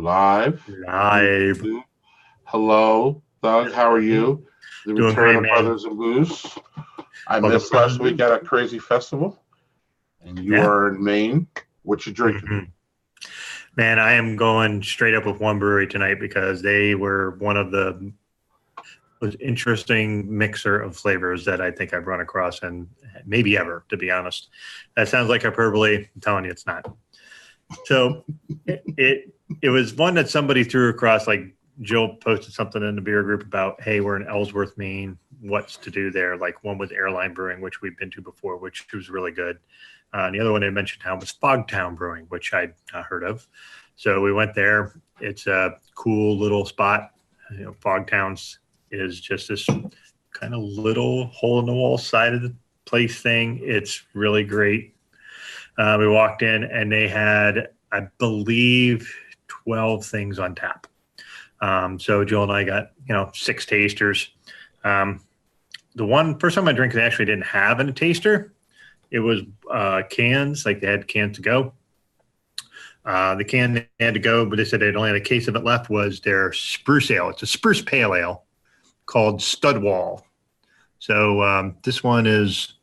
Live. Live. Hello, Doug. How are you? The Doing return great, of man. Brothers and Blues. I Welcome, missed Brothers last and week Blues. at a crazy festival, and you Yeah. are in Maine. What you drinking? Mhm. Man, I am going straight up with one brewery tonight because they were one of the most interesting mixer of flavors that I think I've run across and maybe ever, to be honest. That sounds like hyperbole. I'm telling you, it's not. So it was one that somebody threw across, like Jill posted something in the beer group about, hey, we're in Ellsworth, Maine. What's to do there? Like one was Airline Brewing, which we've been to before, which was really good. And the other one I mentioned how was Fogtown Brewing, which I'd not heard of. So we went there. It's a cool little spot. You know, Fogtowns is just this kind of little hole in the wall side of the place thing. It's really great. We walked in and they had, I believe, 12 things on tap. So Jill and I got, 6 tasters. The first time I drank, they actually didn't have a taster. It was cans, like they had cans to go. The can they had to go, but they said they'd only had a case of it left was their spruce ale. It's a spruce pale ale called Studwall. So this one is,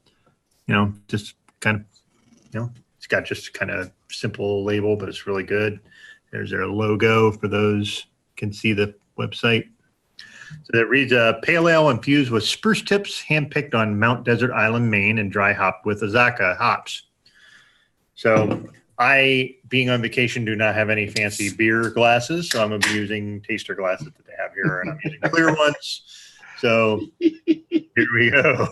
just kind of, it's got just kind of simple label, but it's really good. There's their logo for those who can see the website. So it reads, pale ale infused with spruce tips, handpicked on Mount Desert Island, Maine, and dry hopped with Azaka hops. So I, being on vacation, do not have any fancy beer glasses, so I'm going to be using taster glasses that they have here, and I'm using clear ones. So here we go.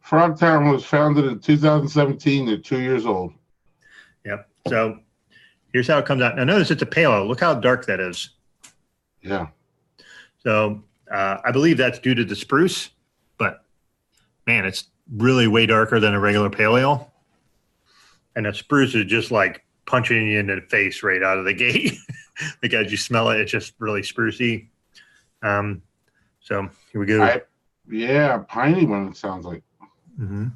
Frogtown was founded in 2017. They're 2 years old. Yep. So here's how it comes out. Now notice it's a pale ale. Look how dark that is. Yeah. So I believe that's due to the spruce, but man, it's really way darker than a regular pale ale. And the spruce is just like punching you in the face right out of the gate. Like as you smell it, it's just really sprucey. So here we go. Piney one, it sounds like. Mm-hmm.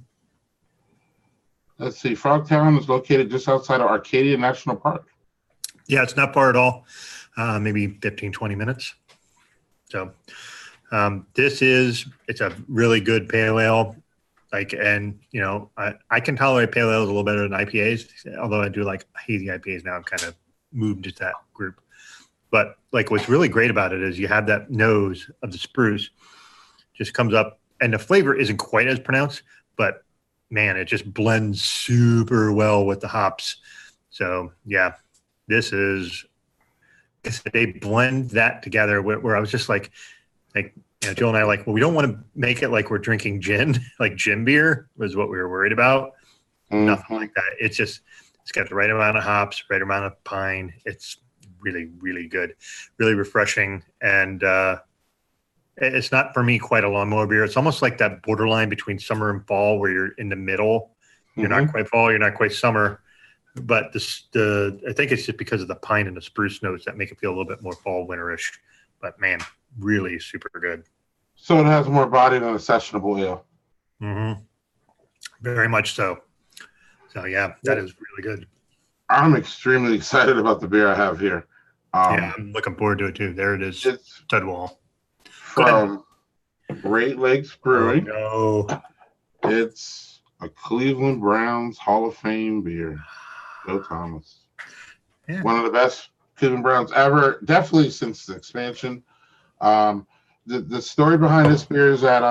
Let's see. Frogtown is located just outside of Arcadia National Park. Yeah, it's not far at all. Maybe 15, 20 minutes. So it's a really good pale ale. I can tolerate pale ales a little better than IPAs, although I do like hazy IPAs now. I've kind of moved to that group. But like what's really great about it is you have that nose of the spruce just comes up, and the flavor isn't quite as pronounced, but man, it just blends super well with the hops. So yeah, they blend that together where I was just like Jill and I well, we don't want to make it like we're drinking gin, like gin beer was what we were worried about. Mm-hmm. Nothing like that. It's got the right amount of hops, right amount of pine. It's really, really good, really refreshing. And it's not for me quite a lawnmower beer. It's almost like that borderline between summer and fall where you're in the middle. You're not quite fall, you're not quite summer. But I think it's just because of the pine and the spruce notes that make it feel a little bit more fall winterish. But man, really super good. So it has more body than a sessionable ale. Mm-hmm. Very much so. So yeah, that is really good. I'm extremely excited about the beer I have here. I'm looking forward to it too. There it is. It's Studwall. From Great Lakes Brewing. Oh, no. It's a Cleveland Browns Hall of Fame beer. Joe Thomas. Yeah. One of the best Cleveland Browns ever, definitely since the expansion. The story behind this beer is that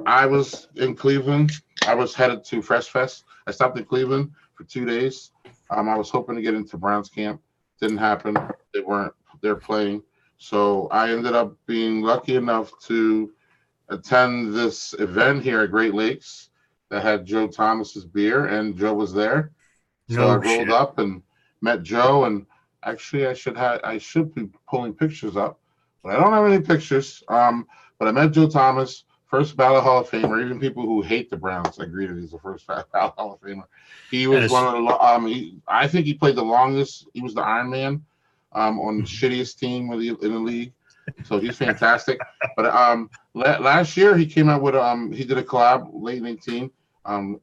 I was in Cleveland. I was headed to Fresh Fest. I stopped in Cleveland for 2 days. I was hoping to get into Browns camp. Didn't happen. They're playing. So I ended up being lucky enough to attend this event here at Great Lakes that had Joe Thomas's beer, and Joe was there. So I rolled up and met Joe, and actually I should be pulling pictures up, but I don't have any pictures. But I met Joe Thomas, first ballot Hall of Famer. Even people who hate the Browns agree that he's the first ballot Hall of Famer. He was one of the. I think he played the longest. He was the Iron Man on the shittiest team in the league. So he's fantastic. But last year he came out with he did a collab late 2018,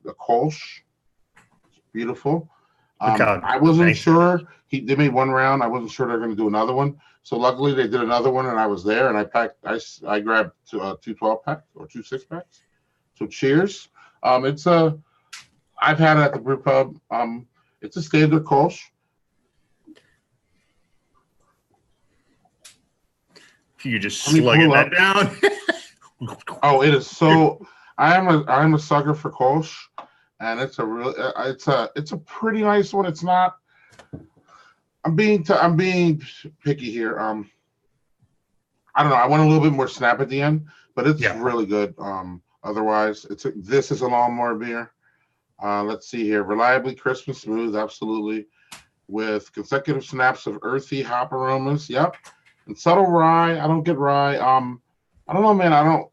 the Kolch. Beautiful. I wasn't sure. They made one round. I wasn't sure they're going to do another one. So luckily they did another one, and I was there, and I grabbed two 12-pack or 2 6-packs. So cheers. I've had it at the brew pub. It's a standard Kolch. You just slugging that down. Oh, it is so. I'm a sucker for Kolch, and it's a pretty nice one. It's not. I'm being picky here. I don't know. I want a little bit more snap at the end, but it's really good. Otherwise, this is a lawnmower beer. Let's see here. Reliably crisp and smooth, absolutely, with consecutive snaps of earthy hop aromas. Yep, and subtle rye. I don't get rye. I don't know, man.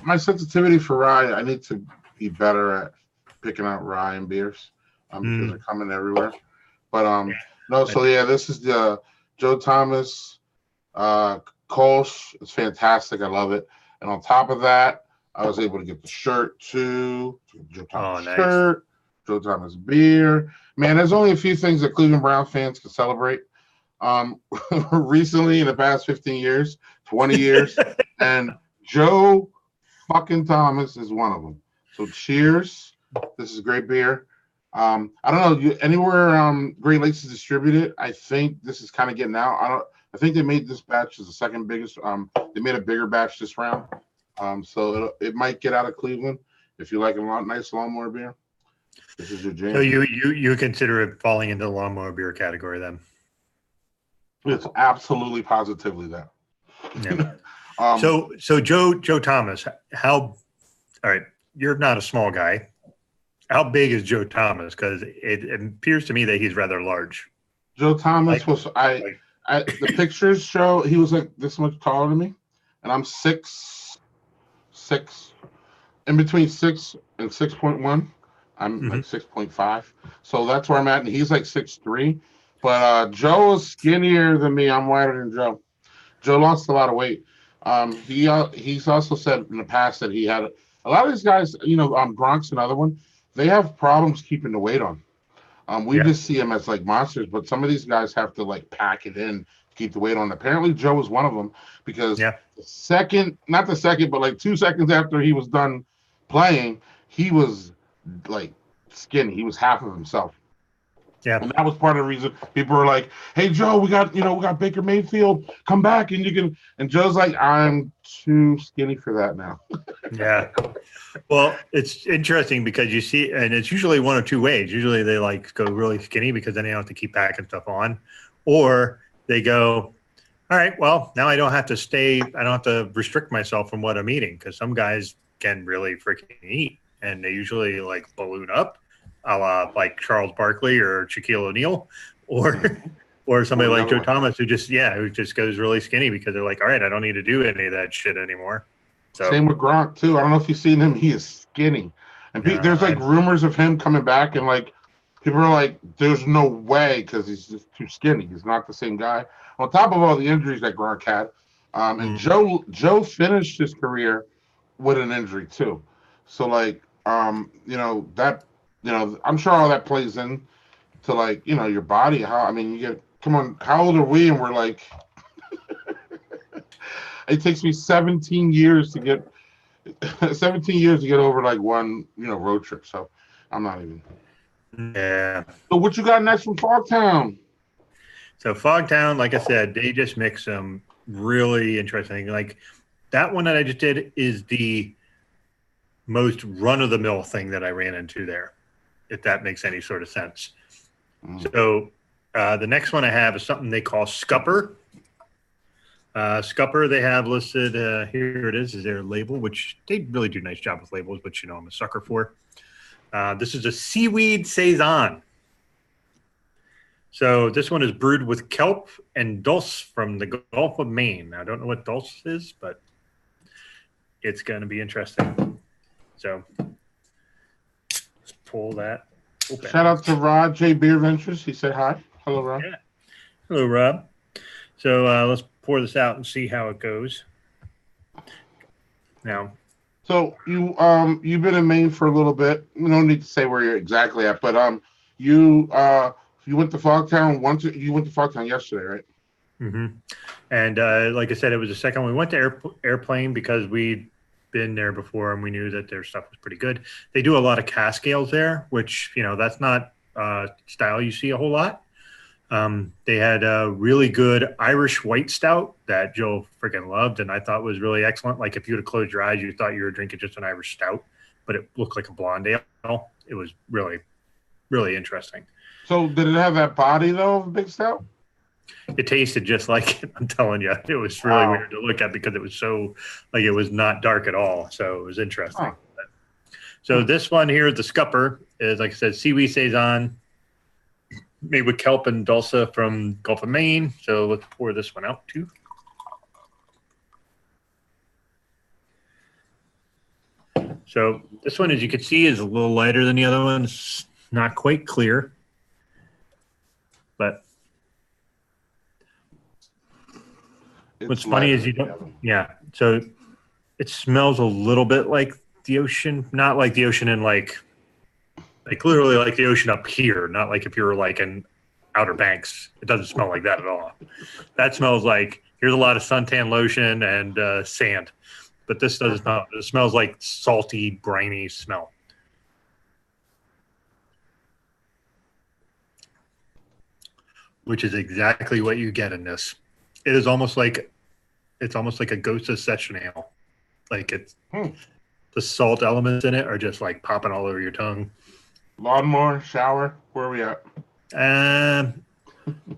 My sensitivity for rye. I need to be better at picking out rye in beers because they're coming everywhere. But no. So yeah, this is the Joe Thomas Kolch. It's fantastic. I love it. And on top of that, I was able to get the shirt too. Joe Thomas shirt, Joe Thomas beer. Man, there's only a few things that Cleveland Brown fans can celebrate. Recently, in the past 15 years, 20 years, and Joe fucking Thomas is one of them. So cheers. This is great beer. I don't know, anywhere Great Lakes is distributed, I think this is kind of getting out. I think they made this batch as the second biggest. They made a bigger batch this round. So it might get out of Cleveland if you like a nice lawnmower beer. This is your jam. So you consider it falling into the lawnmower beer category then? It's absolutely positively that. Yeah. So Joe Thomas, all right, you're not a small guy. How big is Joe Thomas? Because it appears to me that he's rather large. Joe Thomas the pictures show he was like this much taller than me, and I'm 6'6", in between 6 and 6.1. I'm like 6.5, so that's where I'm at, and he's like 6'3". But Joe is skinnier than me. I'm wider than Joe. Joe lost a lot of weight. He's also said in the past that he had a lot of these guys. Gronk's another one. They have problems keeping the weight on. We just see them as like monsters, but some of these guys have to like pack it in to keep the weight on. Apparently, Joe was one of them because not the second, but like 2 seconds after he was done playing, he was like skinny. He was half of himself. Yeah, and that was part of the reason people were like, "Hey, Joe, we got Baker Mayfield. Come back and you can." And Joe's like, "I'm too skinny for that now." Yeah. Well, it's interesting because you see, and it's usually one of two ways. Usually they like go really skinny because then they don't have to keep packing stuff on, or they go, all right, well, now I don't have to restrict myself from what I'm eating, because some guys can really freaking eat, and they usually like balloon up, a la like Charles Barkley or Shaquille O'Neal, or somebody like Joe Thomas who just goes really skinny because they're like, all right, I don't need to do any of that shit anymore. So, same with Gronk too. I don't know if you've seen him. He is skinny, and there's like rumors of him coming back, and like people are like, "There's no way," because he's just too skinny. He's not the same guy. On top of all the injuries that Gronk had, and Joe finished his career with an injury too. So like, I'm sure all that plays in to like your body. How old are we? And we're like. It takes me 17 years to get over like one road trip. So I'm not even. Yeah. So what you got next from Fogtown? So Fogtown, like I said, they just mix some really interesting. Like that one that I just did is the most run-of-the-mill thing that I ran into there, if that makes any sort of sense. So the next one I have is something they call Scupper. Scupper, they have listed, here it is their label, which they really do a nice job with labels, but I'm a sucker for. This is a Seaweed Saison. So this one is brewed with kelp and dulse from the Gulf of Maine. Now, I don't know what dulse is, but it's going to be interesting. So let's pull that open. Shout out to Rod J. Beer Ventures. He said hi. Hello, Rob. Yeah. Hello, Rob. So let's pour this out and see how it goes. Now, so you've been in Maine for a little bit. We don't need to say where you're exactly at, but you You went to Fogtown once. You went to Fogtown yesterday, right? Mm-hmm. And like I said, it was the second one. We went to Airplane because we'd been there before and we knew that their stuff was pretty good. They do a lot of cask ales there, which, that's not style you see a whole lot. They had a really good Irish white stout that Joe freaking loved and I thought was really excellent. Like if you would have closed your eyes, you thought you were drinking just an Irish stout, but it looked like a blonde ale. It was really, really interesting. So did it have that body though, of a big stout? It tasted just like it. I'm telling you, it was really weird to look at because it was so like it was not dark at all. So it was interesting. So this one here, the Scupper, is like I said, Seaweed Saison, made with kelp and dulse from Gulf of Maine. So let's pour this one out too. So this one, as you can see, is a little lighter than the other one. It's not quite clear, but what's funny is you don't, so it smells a little bit like the ocean, not like the ocean in like literally like the ocean up here, not like if you were like in Outer Banks. It doesn't smell like that at all. That smells like here's a lot of suntan lotion and sand, but this doesn't smell. It smells like salty, briny smell. Which is exactly what you get in this. It is almost like a ghost of session ale. Like it's the salt elements in it are just like popping all over your tongue. Lawnmower, shower, where are we at?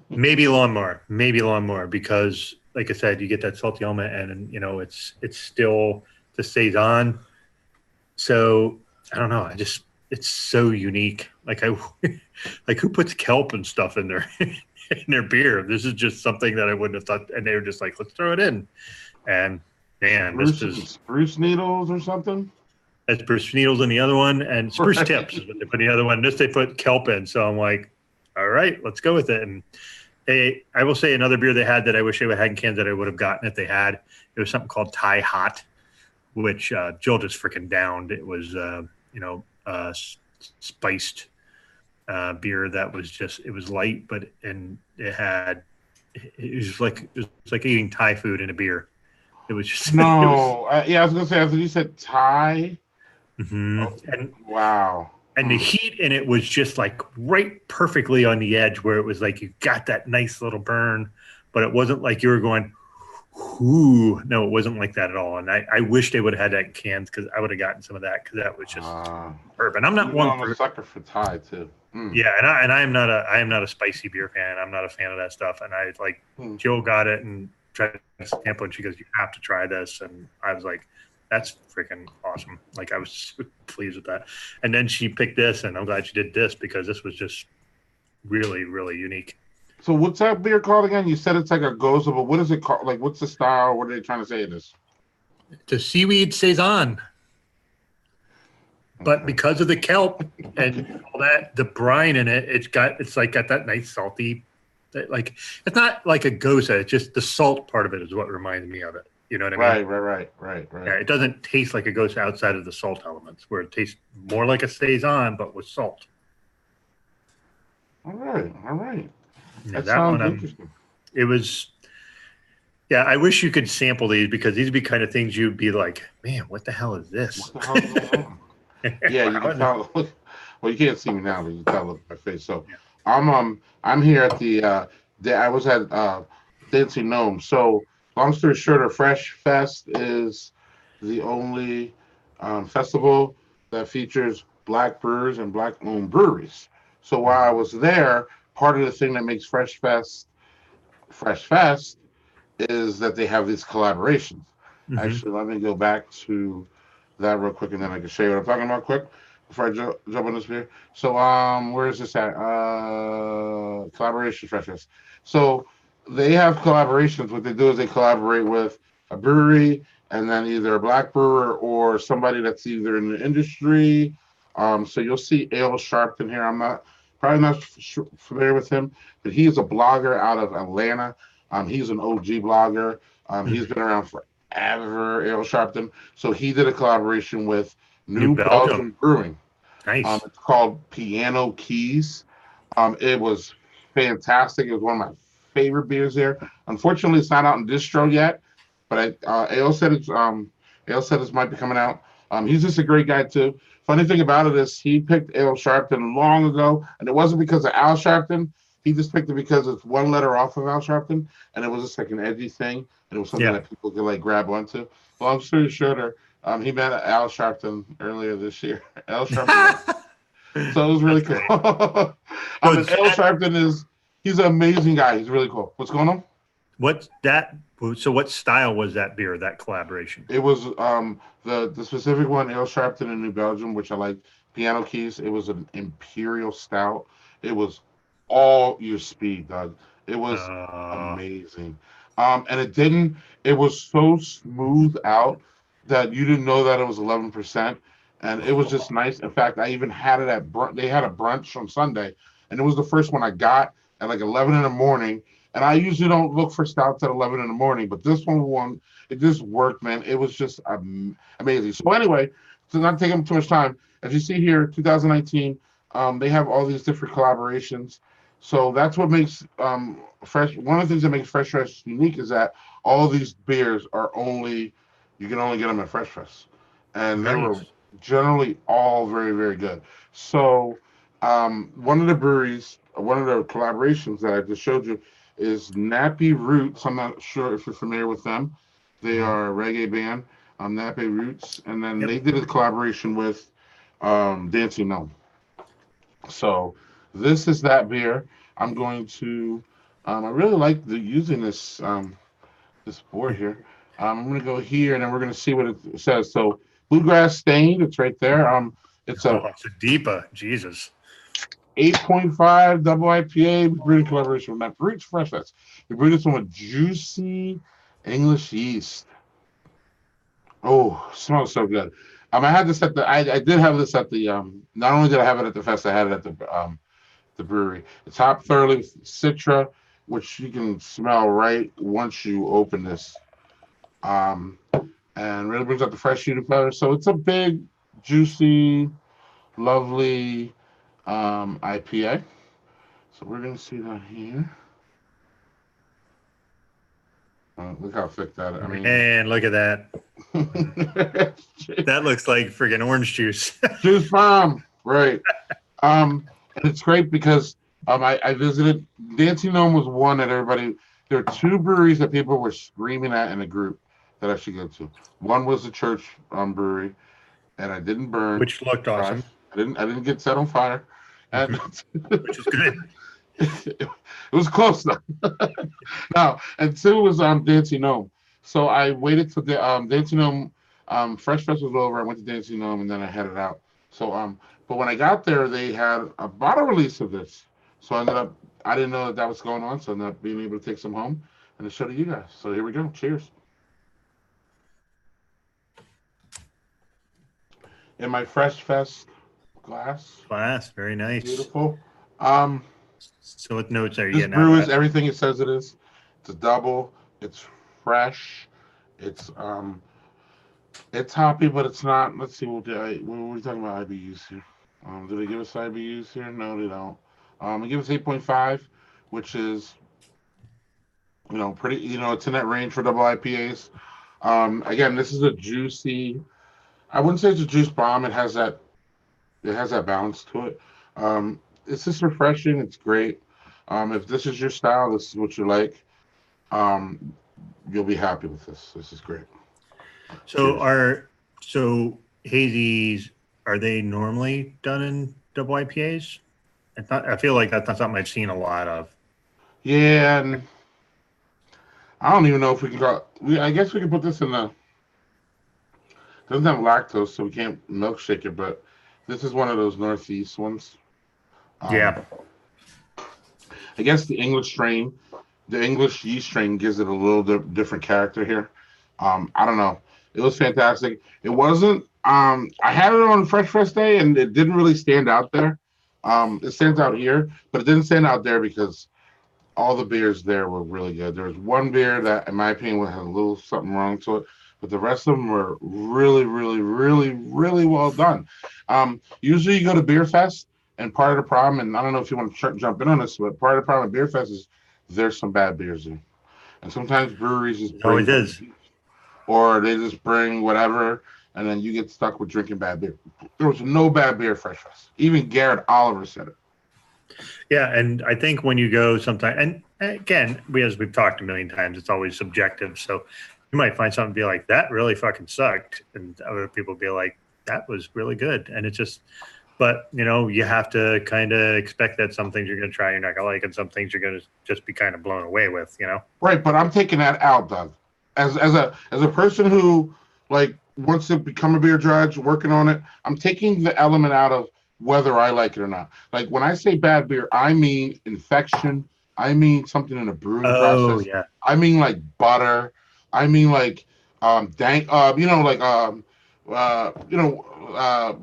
Maybe lawnmower because like I said, you get that salty element and it's still the Saison. So I don't know. It's so unique. Like like who puts kelp and stuff in their beer? This is just something that I wouldn't have thought. And they were just like, let's throw it in. And man, this is spruce needles or something. That's spruce needles in the other one, and spruce tips is what they put in the other one. This they put kelp in. So I'm like, all right, let's go with it. And I will say another beer they had that I wish they would have had in cans that I would have gotten if they had. It was something called Thai Hot, which Jill just freaking downed. It was spiced beer that was just, it was light, but it was like eating Thai food in a beer. It was just I was gonna say after you said Thai. Mm-hmm. And wow. And the heat in it was just like right perfectly on the edge where it was like you got that nice little burn, but it wasn't like you were going, ooh. No, it wasn't like that at all. And I wish they would have had that in cans because I would have gotten some of that because that was just superb. And I'm not I'm a sucker for Thai too. Yeah, and I am not a spicy beer fan. I'm not a fan of that stuff. And I like Jill got it and tried to sample, and she goes, "You have to try this." And I was like, "That's freaking awesome!" Like I was so pleased with that. And then she picked this, and I'm glad she did this because this was just really, really unique. So what's that beer called again? You said it's like a goza, but what is it called? Like, what's the style? What are they trying to say it is? The Seaweed Saison. But because of the kelp and all that, the brine in it, it's got that nice salty, like it's not like a goza. It's just the salt part of it is what reminds me of it. You know what I mean? Right. Yeah, it doesn't taste like a goza outside of the salt elements, where it tastes more like a Saison but with salt. All right. Yeah, that one, interesting. It was. Yeah, I wish you could sample these because these would be kind of things you'd be like, man, what the hell is this? What the hell is going on? Yeah, you can tell. Well, you can't see me now, but you can tell look at my face. So, yeah. I'm here at the. I was at Dancing Gnome. So, long story short, our Fresh Fest is the only festival that features black brewers and black-owned breweries. So while I was there, part of the thing that makes Fresh Fest is that they have these collaborations. Mm-hmm. Actually, let me go back to that real quick, and then I can show you what I'm talking about quick before I jump on this beer. So, where is this at? Collaboration Fresh Fest. So they have collaborations. What they do is they collaborate with a brewery, and then either a black brewer or somebody that's either in the industry. So you'll see Ale Sharpton here. I'm probably not familiar with him, but he is a blogger out of Atlanta. He's an OG blogger. He's been around forever, Ale Sharpton. So he did a collaboration with New Belgium Brewing. Nice. It's called Piano Keys. It was fantastic. It was one of my favorite beers there. Unfortunately, it's not out in distro yet, but Ale said this might be coming out. He's just a great guy too. Funny thing about it is he picked Ale Sharpton long ago, and it wasn't because of Al Sharpton. He just picked it because it's one letter off of Al Sharpton, and it was just like an edgy thing, and it was something that people could like grab onto. Long story shorter, he met Al Sharpton earlier this year. Al Sharpton. So it was really cool. Al Sharpton he's an amazing guy. He's really cool. What's going on? So what style was that beer, that collaboration? It was the specific one, Ale Sharpton in New Belgium, which I like. Piano Keys. It was an imperial stout. It was all your speed, Doug. It was amazing. And it was so smooth out that you didn't know that it was 11%. And it was just nice. In fact, I even had it they had a brunch on Sunday, and it was the first one I got at like 11 in the morning. And I usually don't look for stouts at 11 in the morning, but this one, it just worked, man. It was just amazing. So anyway, to not take up too much time, as you see here, 2019, they have all these different collaborations. So that's what makes Fresh. One of the things that makes Fresh Fest unique is that all of these beers you can only get them at Fresh Fest, and they were generally all very, very good. So one of the collaborations that I just showed you is Nappy Roots. I'm not sure if you're familiar with them. They are a reggae band, Nappy Roots, and then they did a collaboration with Dancing Gnome. So this is that beer. I'm going to. I really like using this this board here. I'm going to go here, and then we're going to see what it says. So Bluegrass stained. It's right there. It's a DIPA. Jesus. 8.5 double IPA brewing collaboration with Nappy Roots Fresh Fest. We brewed this one with juicy English yeast. Oh, smells so good. I had this I did have this at the not only did I have it at the fest, I had it at the brewery. It's hopped thoroughly with Citra, which you can smell right once you open this. And really brings out the fresh shooting flavor. So it's a big, juicy, lovely IPA. So we're gonna see that here. Look how thick that is. And look at that. That looks like friggin' orange juice. Juice bomb, right? And it's great because I visited. Dancing Gnome was one that everybody. There are two breweries that people were screaming at in a group that I should go to. One was the church brewery, and I didn't burn. Which looked awesome. I didn't get set on fire. And which is good. It was close though. Now, and two was Dancing Gnome. So I waited till the Dancing Gnome Fresh Fest was over. I went to Dancing Gnome and then I headed out. So but when I got there, they had a bottle release of this. So I didn't know that was going on, so I ended up being able to take some home and to show to you guys. So here we go. Cheers. In my Fresh Fest glass. Very nice. Beautiful. So what notes are you getting? This brew is everything it says it is. It's a double. It's fresh. It's hoppy, but it's not. Let's see. What are we talking about IBUs here? Do they give us IBUs here? No, they don't. They give us 8.5, which is pretty. It's in that range for double IPAs. Again, this is a juicy. I wouldn't say it's a juice bomb. It has that balance to it. It's just refreshing. It's great. If this is your style, this is what you like. You'll be happy with this. This is great. So hazies, are they normally done in double IPAs? I feel like that's not something I've seen a lot of. Yeah, and I don't even know if we can go. I guess we can put this in the. It doesn't have lactose, so we can't milkshake it. But this is one of those Northeast ones. Yeah. I guess the English yeast strain gives it a little different character here. I don't know. It was fantastic. It wasn't. I had it on Fresh Fest Day, and it didn't really stand out there. It stands out here, but it didn't stand out there because all the beers there were really good. There was one beer that, in my opinion, had a little something wrong to it, but the rest of them were really, really, really, really well done. Usually you go to Beer Fest, And part of the problem, and I don't know if you want to jump in on this, but part of the problem at Beer Fest is there's some bad beers in. And sometimes breweries just bring always is. Or they just bring whatever, and then you get stuck with drinking bad beer. There was no bad beer at Fresh Fest. Even Garrett Oliver said it. Yeah, and I think when you go sometime, and again, as we've talked a million times, it's always subjective. So you might find something and be like, that really fucking sucked. And other people be like, that was really good. And it's just, but, you know, you have to kind of expect that some things you're going to try, you're not going to like, and some things you're going to just be kind of blown away with, you know? Right, but I'm taking that out, Doug. As a person who, like, wants to become a beer judge, working on it, I'm taking the element out of whether I like it or not. Like, when I say bad beer, I mean infection. I mean something in the brewing process. Yeah. I mean, like, butter. I mean, like,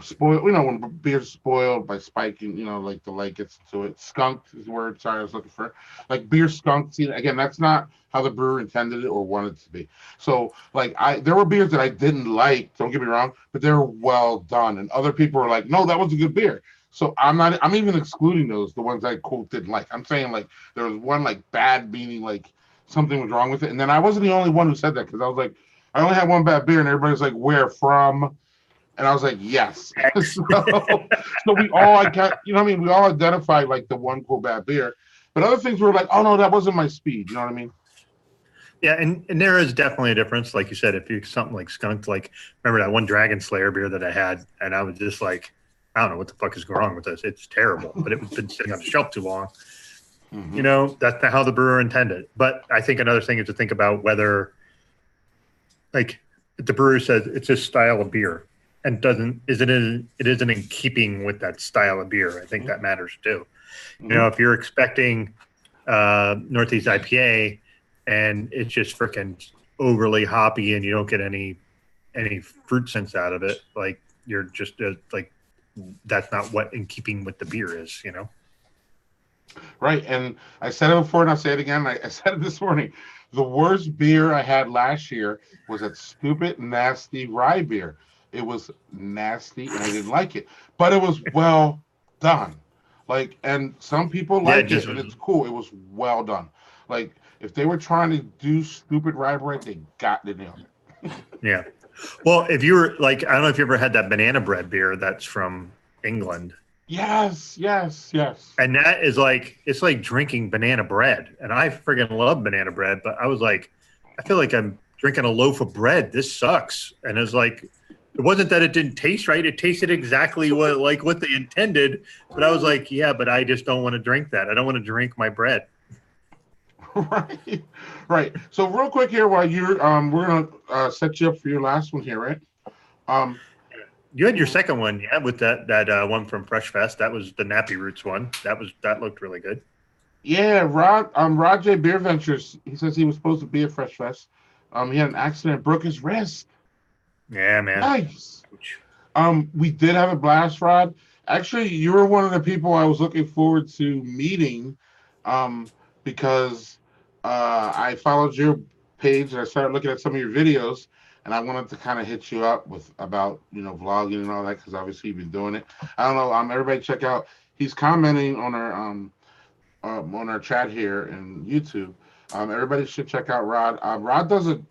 spoil, when beer's spoiled by spiking, like the light gets into it. Skunked is the word. Sorry, I was looking for. Like beer skunked. See, again, that's not how the brewer intended it or wanted it to be. So, like, there were beers that I didn't like. Don't get me wrong, but they were well done. And other people were like, "No, that was a good beer." So I'm even excluding those, the ones I quote didn't like. I'm saying like there was one like bad, meaning like something was wrong with it. And then I wasn't the only one who said that because I was like, I only had one bad beer, and everybody's like, "Where from?" And I was like, "Yes." so we all, we all identified like the one cool bad beer, but other things were like, "Oh no, that wasn't my speed." You know what I mean? Yeah, and there is definitely a difference. Like you said, if you something like skunked, like remember that one Dragon Slayer beer that I had, and I was just like, I don't know what the fuck is going wrong with this. It's terrible, but it was been sitting on the shelf too long. Mm-hmm. That's not how the brewer intended. But I think another thing is to think about whether, like, the brewer says it's a style of beer and it isn't in keeping with that style of beer. I think that matters too. Mm-hmm. If you're expecting Northeast IPA and it's just freaking overly hoppy and you don't get any fruit sense out of it, like you're just like, that's not what in keeping with the beer is, Right. And I said it before and I'll say it again. I said it this morning. The worst beer I had last year was that stupid, nasty rye beer. It was nasty and I didn't like it, but it was well done. Like, and some people like it and it's cool. It was well done. Like, if they were trying to do stupid rye bread, they got the nail. Yeah. Well, if you were like, I don't know if you ever had that banana bread beer that's from England. Yes. And that is like, it's like drinking banana bread. And I friggin' love banana bread, but I was like, I feel like I'm drinking a loaf of bread. This sucks. And it's like, it wasn't that it didn't taste right. It tasted exactly what they intended. But I was like, yeah, but I just don't want to drink that. I don't want to drink my bread. Right. So real quick here, while you're, we're gonna set you up for your last one here, right? You had your second one, yeah, with that one from Fresh Fest. That was the Nappy Roots one. That looked really good. Yeah, Rod J Beer Ventures. He says he was supposed to be at Fresh Fest. He had an accident, broke his wrist. Yeah, man. Nice. We did have a blast, Rod. Actually, you were one of the people I was looking forward to meeting, because I followed your page and I started looking at some of your videos, and I wanted to kind of hit you up about vlogging and all that, because obviously you've been doing it. I don't know. Everybody check out. He's commenting on our chat here in YouTube. Everybody should check out Rod. Rod does a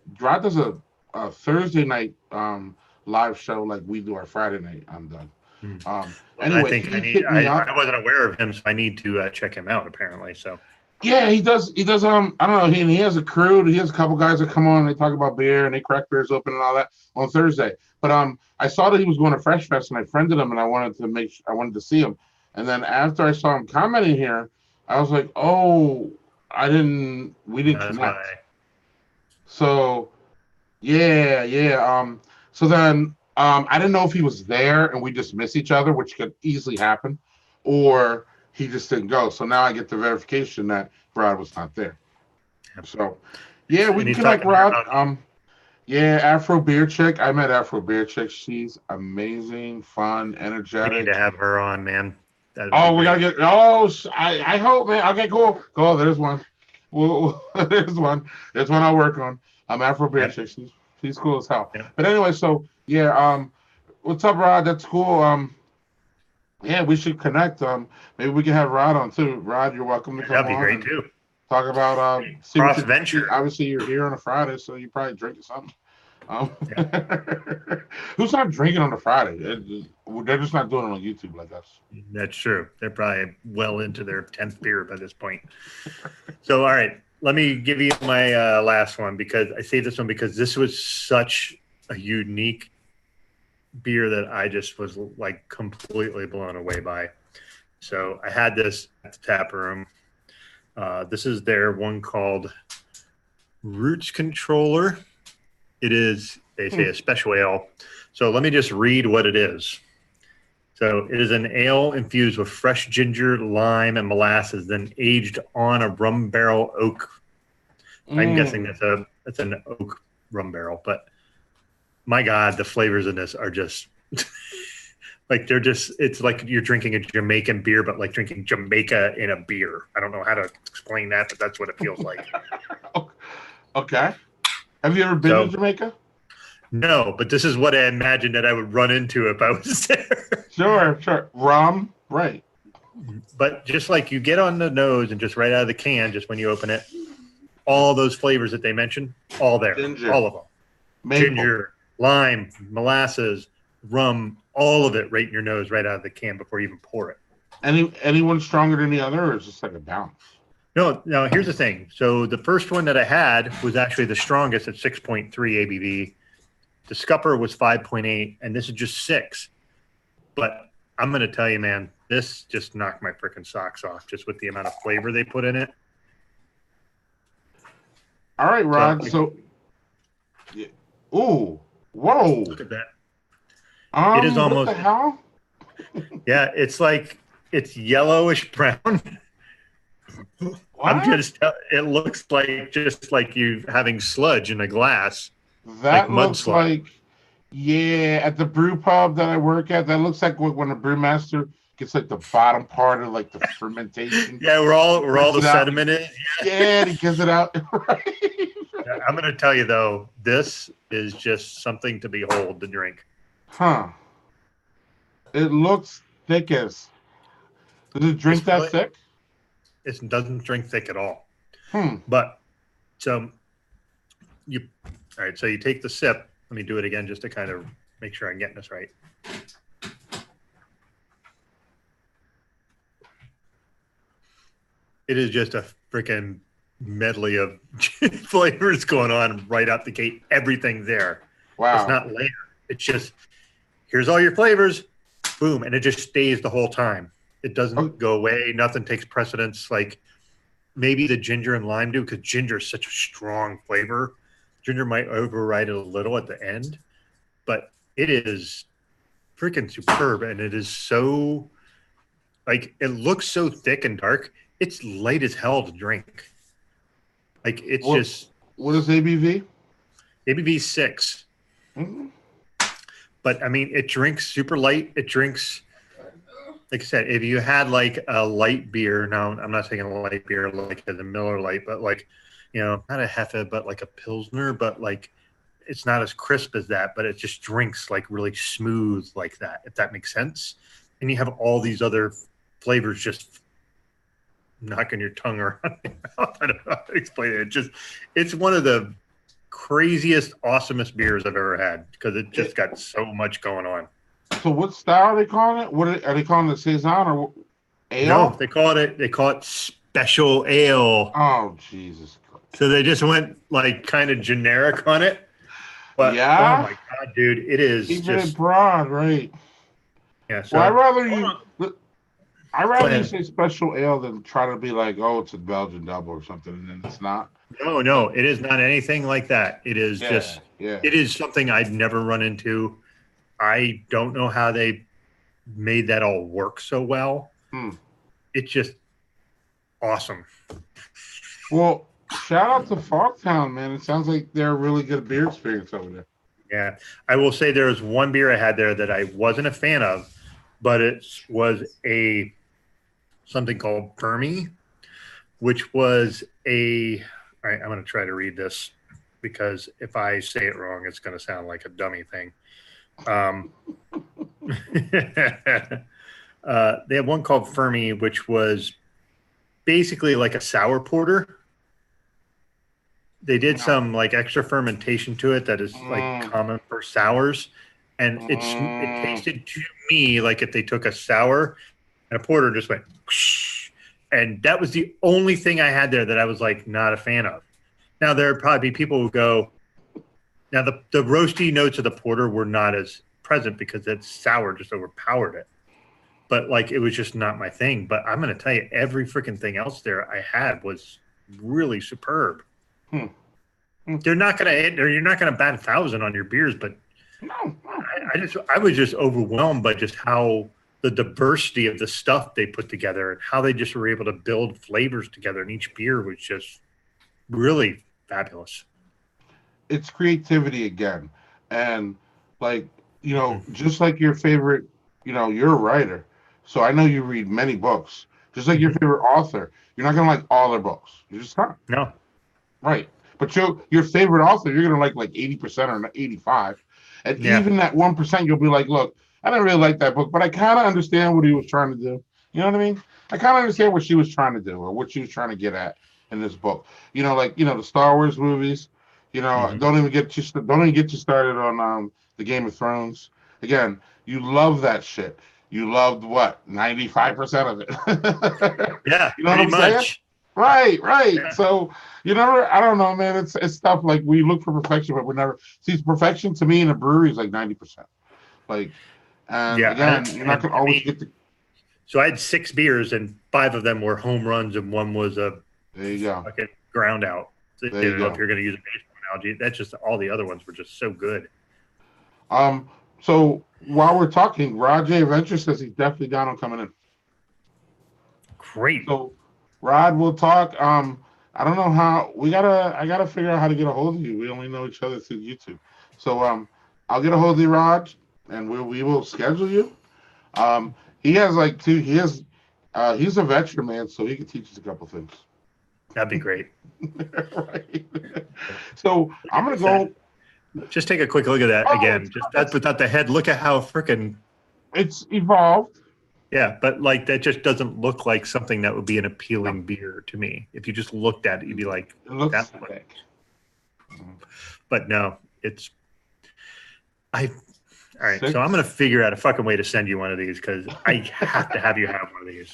Thursday night live show like we do our Friday night. I'm done. Anyway, I wasn't aware of him, so I need to check him out. Apparently, so. Yeah, he does. I don't know. He has a crew. He has a couple guys that come on and they talk about beer and they crack beers open and all that on Thursday. But I saw that he was going to Fresh Fest and I friended him and I wanted to see him. And then after I saw him commenting here, I was like, oh, we didn't connect. So yeah. So then I didn't know if he was there and we just miss each other, which could easily happen, or he just didn't go. So now I get the verification that Rod was not there. So yeah, we can connect, Rod. Yeah, Afro Beer Chick. I met Afro Beer Chick. She's amazing, fun, energetic. We need to have her on, man. We gotta get. I hope, man. Okay, cool. Cool. There's one. There's one. There's one I'll work on. Afro Beer Chick. She's cool as hell. Yeah. But anyway, so yeah. What's up, Rod? That's cool. Yeah, we should connect. Maybe we can have Rod on too. Rod, you're welcome to come That'd be on great and too. talk about see what Cross you're drinking. venture. Obviously, you're here on a Friday, so you're probably drinking something. Um, Yeah. who's not drinking on a Friday? They're just not doing it on YouTube like us. That's true. They're probably well into their 10th beer by this point. So, all right, let me give you my last one, because I say this one because this was such a unique beer that I just was like completely blown away by. So I had this at the tap room. This is their one called Roots Controller. It is, they say, a special ale. So let me just read what it is. So it is an ale infused with fresh ginger, lime, and molasses, then aged on a rum barrel oak. I'm guessing that's an oak rum barrel, but my God, the flavors in this are just like it's like you're drinking a Jamaican beer, but like drinking Jamaica in a beer. I don't know how to explain that, but that's what it feels like. Okay. Have you ever been to Jamaica? No, but this is what I imagined that I would run into if I was there. Sure. Rum, right. But just like you get on the nose and just right out of the can, just when you open it, all those flavors that they mentioned, all there. Ginger. All of them. Maple. Ginger, lime, molasses, rum, all of it right in your nose, right out of the can before you even pour it. Anyone stronger than the other, or is it just like a balance? No, here's the thing. So the first one that I had was actually the strongest at 6.3 ABV. The Scupper was 5.8, and this is just 6. But I'm going to tell you, man, this just knocked my freaking socks off just with the amount of flavor they put in it. All right, Rod. So yeah. Ooh, whoa. Look at that. It is almost. What the hell? Yeah, it's like it's yellowish brown. It looks like just like you having sludge in a glass. That like looks like, yeah, at the brew pub that I work at, that looks like when a brewmaster gets like the bottom part of like the fermentation. Yeah, we're all the sediment in. Yeah, and he gets it out. Right. I'm going to tell you though, this is just something to behold to drink. Huh. It looks thick as. Does it drink that thick? It doesn't drink thick at all. But so all right, so you take the sip. Let me do it again just to kind of make sure I'm getting this right. It is just a freaking medley of flavors going on right out the gate. Everything's there. Wow. It's not layered. It's just, here's all your flavors, boom, and it just stays the whole time. It doesn't go away. Nothing takes precedence. Like maybe the ginger and lime do, because ginger is such a strong flavor. Ginger might override it a little at the end, but it is freaking superb. And it is so, like, it looks so thick and dark. It's light as hell to drink. Like, it's just. What is ABV? ABV 6. Mm-hmm. But, I mean, it drinks super light. It drinks, like I said, if you had, like, a light beer. Now, I'm not saying a light beer like the Miller Lite, but, like, you know, not a Hefe, but like a Pilsner, but like it's not as crisp as that, but it just drinks like really smooth like that, if that makes sense. And you have all these other flavors just knocking your tongue around your mouth. I don't know how to explain it. It's one of the craziest, awesomest beers I've ever had because it just got so much going on. So what style are they calling it? What are they calling it? Saison or ale? No, they call it special ale. Oh, Jesus. So they just went like kind of generic on it. But yeah. Oh my God, dude. It is keep just it broad, right? Yeah. So well, I'd rather you say special ale than try to be like, oh, it's a Belgian double or something, and then it's not. No, it is not anything like that. It is it is something I'd never run into. I don't know how they made that all work so well. It's just awesome. Well, shout out to Fogtown, man. It sounds like they're a really good beer experience over there. Yeah. I will say there was one beer I had there that I wasn't a fan of, but it was something called Fermi, which was all right, I'm going to try to read this because if I say it wrong, it's going to sound like a dummy thing. They had one called Fermi, which was basically like a sour porter. They did some like extra fermentation to it that is like common for sours, and it tasted to me like if they took a sour and a porter and just went, whoosh, and that was the only thing I had there that I was like not a fan of. Now there would probably be people who go, now the roasty notes of the porter were not as present because that sour just overpowered it. But like it was just not my thing. But I'm going to tell you, every freaking thing else there I had was really superb. You're not going to bat 1,000 on your beers, but no. I was just overwhelmed by just how the diversity of the stuff they put together and how they just were able to build flavors together. And each beer was just really fabulous. It's creativity again. And like, just like your favorite, you're a writer. So I know you read many books. Just like your favorite author. You're not going to like all their books. You're just not. No. Right. But your favorite author, you're going to like 80% or 85%. And even that 1%, you'll be like, look, I don't really like that book, but I kind of understand what he was trying to do. You know what I mean? I kind of understand what she was trying to do or what she was trying to get at in this book. The Star Wars movies, don't even get you started on the Game of Thrones. Again, you love that shit. You loved what? 95% of it. Yeah, you know what I'm saying? Right. Yeah. So I don't know, man. It's stuff like we look for perfection, but we never see perfection. To me in a brewery is like 90%. Like, and again, you're not gonna always get the. So I had 6 beers, and 5 of them were home runs, and one was a fucking ground out. So if you're going to use a baseball analogy, that's just all the other ones were just so good. So while we're talking, Rod J. Adventure says he's definitely down on coming in. Great. So Rod, we'll talk. I don't know how I gotta figure out how to get a hold of you. We only know each other through YouTube. So I'll get a hold of you, Rod, and we will schedule you. He has like he's a veteran, man, so he can teach us a couple things. That'd be great. Right. So I'm gonna go. Just take a quick look at that again. Just that's without the head. Look at how freaking it's evolved. Yeah, but like that just doesn't look like something that would be an appealing beer to me. If you just looked at it, you'd be like, it looks thick. But no, it's all right. So I'm gonna figure out a fucking way to send you one of these because I have to have you have one of these.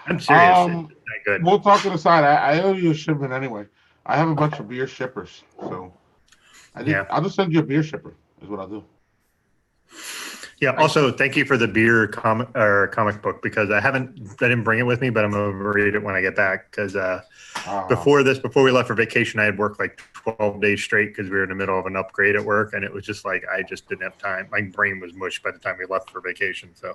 I'm serious. It's that good. We'll talk on the side. I owe you a shipment anyway. I have a bunch of beer shippers, so I'll just send you a beer shipper. Is what I'll do. Yeah. Also, thank you for the beer comic book because I didn't bring it with me, but I'm gonna read it when I get back. Because before we left for vacation, I had worked like 12 days straight because we were in the middle of an upgrade at work, and it was just like I just didn't have time. My brain was mush by the time we left for vacation. So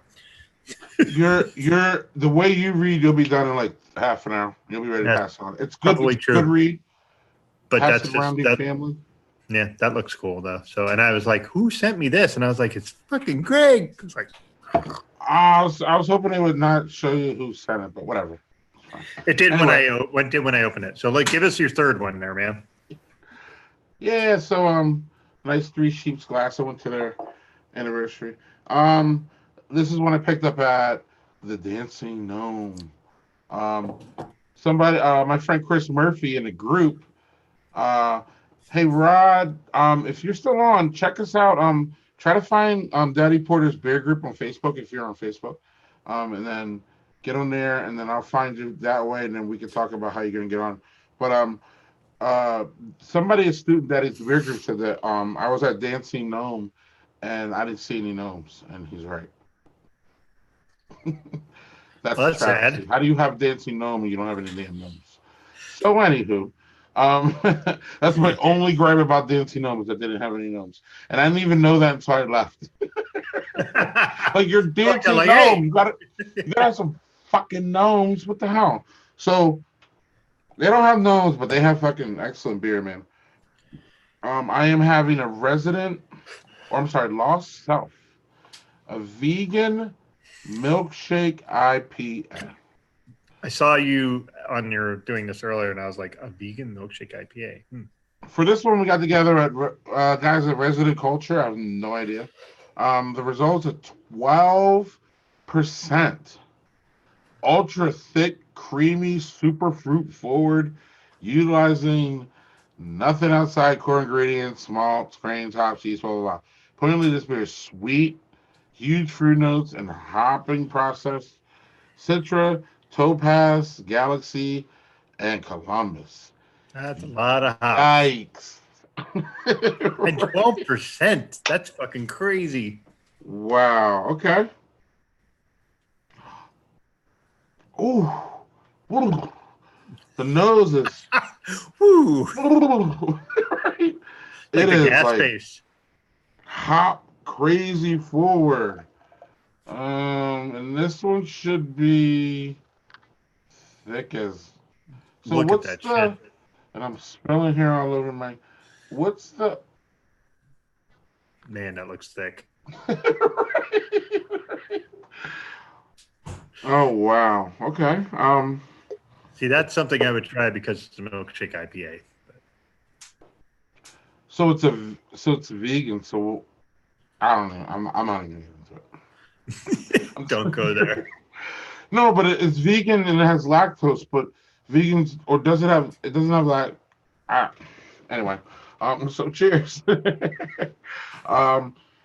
you're the way you read, you'll be done in like half an hour. You'll be ready to pass on. It's good. It's true. Good read. But pass that's around your family. Yeah, that looks cool though. So, and I was like, "Who sent me this?" And I was like, "It's fucking Greg." It's like, I was hoping they would not show you who sent it, but whatever. It did anyway. when I opened it. So, like, give us your third one there, man. Yeah. So, nice Three Sheep's glass. I went to their anniversary. This is one I picked up at the Dancing Gnome. Somebody, my friend Chris Murphy in the group. Hey Rod, if you're still on, check us out. Try to find Daddy Porter's Beer Group on Facebook if you're on Facebook, and then get on there, and then I'll find you that way, and then we can talk about how you're gonna get on. But somebody, a student at his beer group, said that I was at Dancing Gnome, and I didn't see any gnomes, and he's right. That's sad. How do you have Dancing Gnome and you don't have any damn gnomes? So anywho. That's my only gripe about Dancing Gnome is that they didn't have any gnomes, and I didn't even know that until I left. Like you're Dancing Gnome, hey. you gotta have some fucking gnomes. What the hell? So they don't have gnomes, but they have fucking excellent beer, man. I am having a Lost Self, a vegan milkshake IPA. I saw you on your doing this earlier, and I was like, a vegan milkshake IPA. For this one, we got together at guys at Resident Culture. I have no idea. The results are 12%. ultra thick, creamy, super fruit forward, utilizing nothing outside core ingredients, malts, grains, hops, yeast, blah, blah, blah. Pointedly, this beer is sweet, huge fruit notes, and hopping process. Citra, Topaz, Galaxy, and Columbus. That's a lot of hops. Yikes. And 12%. That's fucking crazy. Wow. Okay. Ooh. The nose is. Woo. Right? Like It the is gas like base. hop crazy forward. And this one should be thick as. So Look what's at that the? shit. And I'm spelling here all over my. What's the? Man, that looks thick. Oh wow. Okay. See, that's something I would try because it's a milkshake IPA. So it's vegan. So I don't know. I'm not even into it. Don't go there. No, but it's vegan and it has lactose. But vegans, or does it have? It doesn't have anyway. So cheers.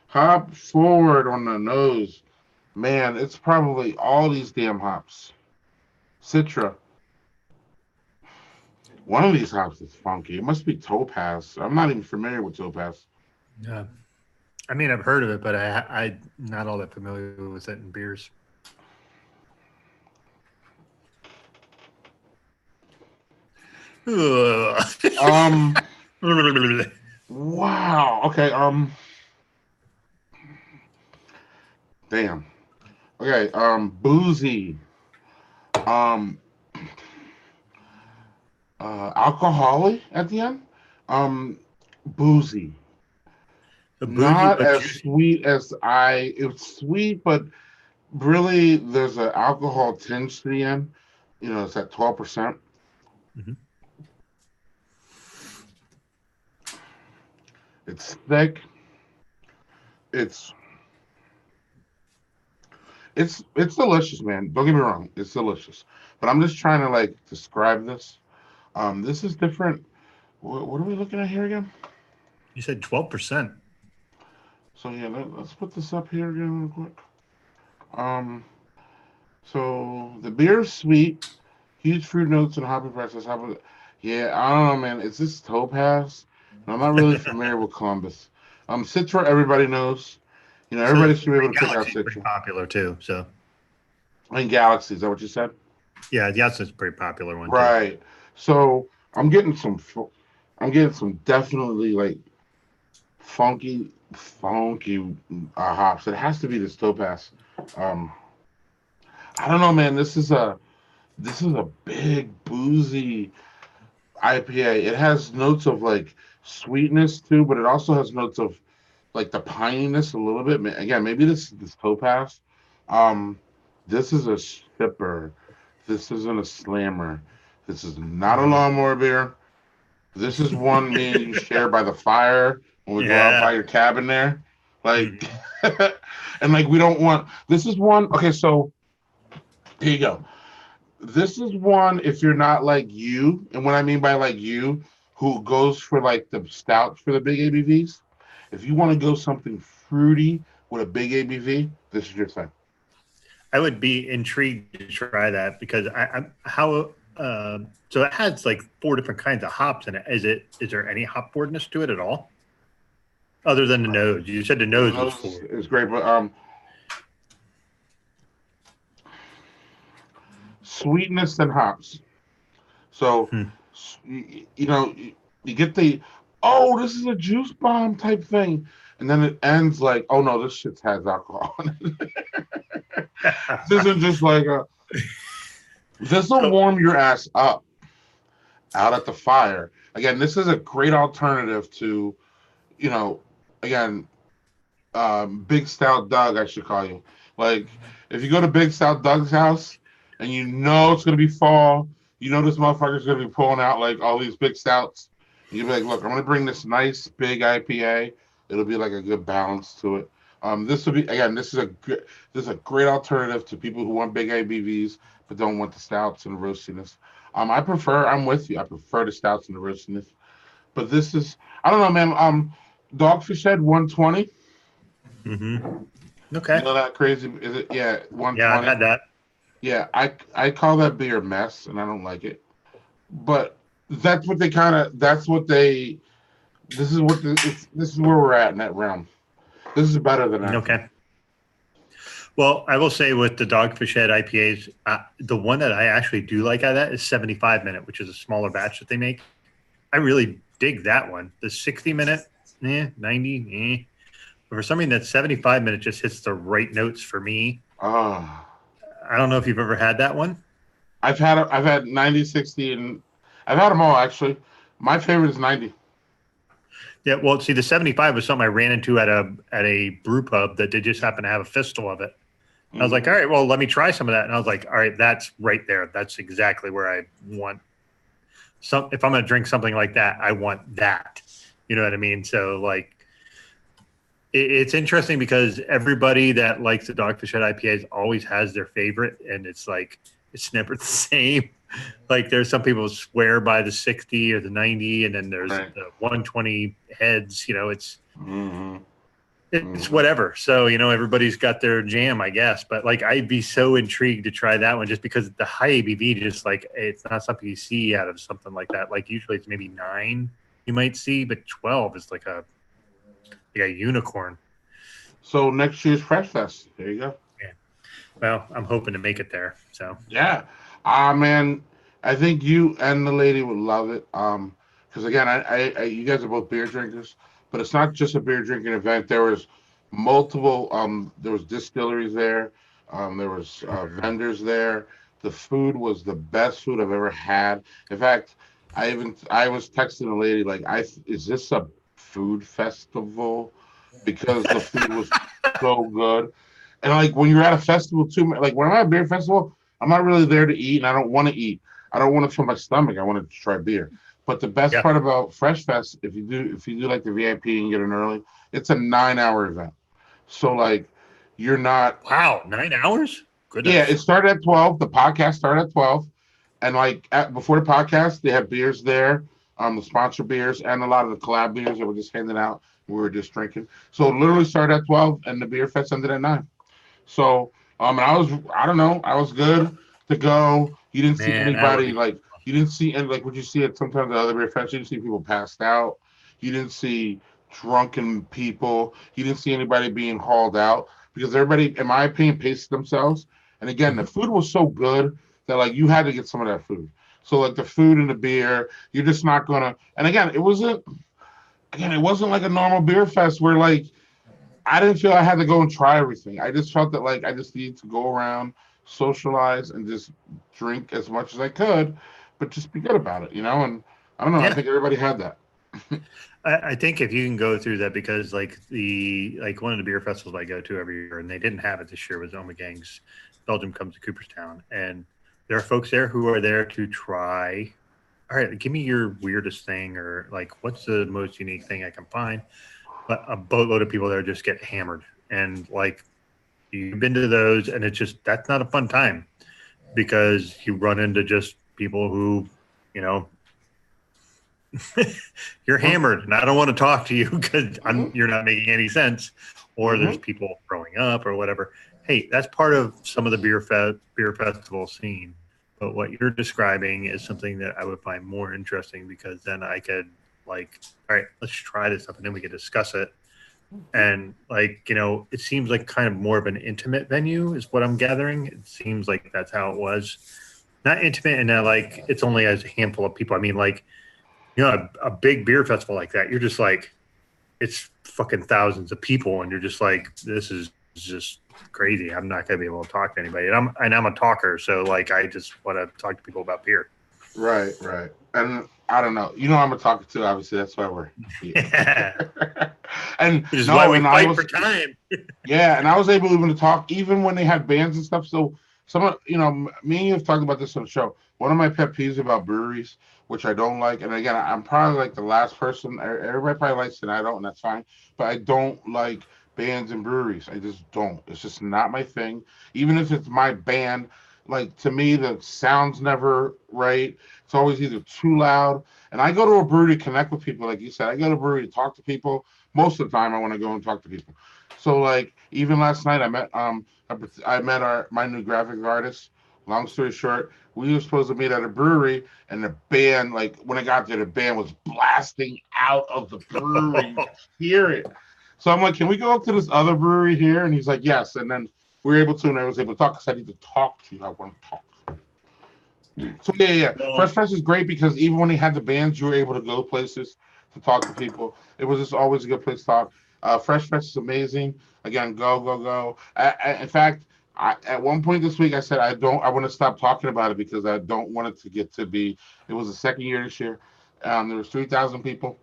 Hop forward on the nose. Man, it's probably all these damn hops. Citra. One of these hops is funky. It must be Topaz. I'm not even familiar with Topaz. Yeah. I mean, I've heard of it, but I'm not all that familiar with it in beers. Wow. Okay. Damn. Okay. Boozy. Um. Alcoholic at the end. Boozy. Boozy, Not but as juicy. sweet as it's sweet, but really there's an alcohol tinge to the end. You know, it's at 12%. Mm-hmm. It's thick. It's delicious, man. Don't get me wrong, it's delicious. But I'm just trying to like describe this. This is different. What are we looking at here again? You said 12%. So yeah, let's put this up here again real quick. So the beer is sweet, huge fruit notes and hoppy process. Yeah, I don't know, man. It's this Topaz, and I'm not really familiar with Columbus. Citra, everybody knows. You know, So everybody should be able to pick out Galaxy is pretty Citra. popular too. So And Galaxy, is that what you said? yeah, Galaxy is a pretty popular one too. Right. So I'm getting some definitely like funky hops. It has to be this Topaz. Um, I don't know, man. This is a big boozy IPA. It has notes of like sweetness too, but it also has notes of like the pininess a little bit. Again, maybe this Topaz. Um, this is a sipper. This isn't a slammer. This is not a lawnmower beer. This is one me and you share by the fire when we go out by your cabin there. Like, and like we don't want. This is one. Okay, so here you go. This is one if you're not like you, and what I mean by like you, who goes for like the stouts for the big ABVs. If you want to go something fruity with a big ABV, this is your thing. I would be intrigued to try that because so it has like 4 different kinds of hops in it. Is there any hop forwardness to it at all? Other than the nose. You said the nose was forward. It's great, but sweetness and hops. So you know, you get the this is a juice bomb type thing, and then it ends like, oh no, this shit has alcohol. This isn't just like this will warm your ass up out at the fire. Again, this is a great alternative to, you know, again, Big Stout Doug, I should call you. Like, if you go to Big Stout Doug's house and you know it's gonna be fall, you know this motherfucker's gonna be pulling out like all these big stouts. You'll be like, look, I'm gonna bring this nice big IPA. It'll be like a good balance to it. This will be again. This is a great alternative to people who want big ABVs but don't want the stouts and the roastiness. I'm with you. I prefer the stouts and the roastiness. But this is, I don't know, man. Dogfish Head 120. Okay. You know that crazy? Is it? Yeah, 120. Yeah, I've had that. Yeah, I call that beer mess, and I don't like it. But that's what they kind of. That's what they. This is what this is where we're at in that realm. This is better than that. Okay. Well, I will say with the Dogfish Head IPAs, the one that I actually do like out of that is 75-minute, which is a smaller batch that they make. I really dig that one. The 60-minute, 90, But for something that's 75-minute just hits the right notes for me. I don't know if you've ever had that one. I've had 90, 60, and I've had them all actually. My favorite is 90. Yeah, well, see, the 75 was something I ran into at a brew pub that they just happened to have a fistful of it. I was like, all right, well, let me try some of that. And I was like, all right, that's right there. That's exactly where I want some. If I'm going to drink something like that, I want that. You know what I mean? So, like, it's interesting because everybody that likes the Dogfish Head IPAs always has their favorite, and it's like it's never the same. Like, there's some people who swear by the 60 or the 90, and then there's the 120 heads. You know, it's whatever. So, you know, everybody's got their jam, I guess. But like, I'd be so intrigued to try that one just because the high ABV, just like, it's not something you see out of something like that. Like, usually it's maybe 9 you might see, but 12 is like a unicorn. So next year's Fresh Fest. There you go. Yeah. Well, I'm hoping to make it there. So yeah. Man, I think you and the lady would love it. Because again, I you guys are both beer drinkers, but it's not just a beer drinking event. There was multiple. There was distilleries there. There was vendors there. The food was the best food I've ever had. In fact, I was texting a lady like, is this a food festival? Because the food was so good. And like when you're at a festival too, like when I'm at a beer festival, I'm not really there to eat, and I don't want to eat. I don't want to fill my stomach. I want to try beer. But the best part about Fresh Fest, if you do like the VIP and get in early, it's a 9-hour event. So like you're not 9 hours? Goodness. Yeah, it started at 12. The podcast started at 12. And like before the podcast, they had beers there, the sponsor beers and a lot of the collab beers that were just handing out. We were just drinking. So it literally started at 12 and the beer fest ended at 9. So and I was good to go. You didn't see anybody you didn't see and like what you see at sometimes the other beer fests, you didn't see people passed out. You didn't see drunken people. You didn't see anybody being hauled out because everybody, in my opinion, paced themselves. And again, the food was so good that like you had to get some of that food. So like the food and the beer, you're just not gonna. And again, it wasn't like a normal beer fest where like I didn't feel I had to go and try everything. I just felt that like I just needed to go around, socialize, and just drink as much as I could, but just be good about it, you know. And I don't know. I think everybody had that. I think if you can go through that, because like one of the beer festivals I go to every year, and they didn't have it this year, was Omegang's Belgium Comes to Cooperstown, and there are folks there who are there to try. All right, give me your weirdest thing, or like what's the most unique thing I can find. But a boatload of people there just get hammered, and like you've been to those, and it's just that's not a fun time because you run into just people who, you know, you're hammered, and I don't want to talk to you because you're not making any sense, or there's people throwing up or whatever. Hey, that's part of some of the beer festival scene. But what you're describing is something that I would find more interesting because then I could like, all right, let's try this stuff and then we could discuss it. And like, you know, it seems like kind of more of an intimate venue is what I'm gathering. It seems like that's how it was. Not intimate in that like it's only a handful of people. I mean, like, you know, a big beer festival like that, you're just like, it's fucking thousands of people and you're just like, this is just crazy. I'm not going to be able to talk to anybody. And I'm a talker. So like, I just want to talk to people about beer. Right. And I don't know. You know, I'm a talker too. Obviously, that's why we're here. And which is why we fight for time. Yeah, and I was able even to talk even when they had bands and stuff. So someone, you know, me and you have talked about this on the show. One of my pet peeves about breweries, which I don't like, and again, I'm probably like the last person. Everybody probably likes it, and I don't, and that's fine. But I don't like bands and breweries. I just don't. It's just not my thing. Even if it's my band, like to me, the sound's never right. It's always either too loud. And I go to a brewery to connect with people, like you said. I go to a brewery to talk to people. Most of the time, I want to go and talk to people. So, like even last night, I met my new graphic artist. Long story short, we were supposed to meet at a brewery, and the band, like when I got there, the band was blasting out of the brewery. You could hear it. So I'm like, can we go up to this other brewery here? And he's like, yes. And then we were able to, and I was able to talk because I need to talk to you. I want to talk. So yeah. Well, Fresh Fest is great because even when he had the bands, you were able to go places to talk to people. It was just always a good place to talk. Fresh Fest is amazing. Again, go. In fact, at one point this week, I said I want to stop talking about it because I don't want it to get to be. It was the second year this year. There was 3,000 people.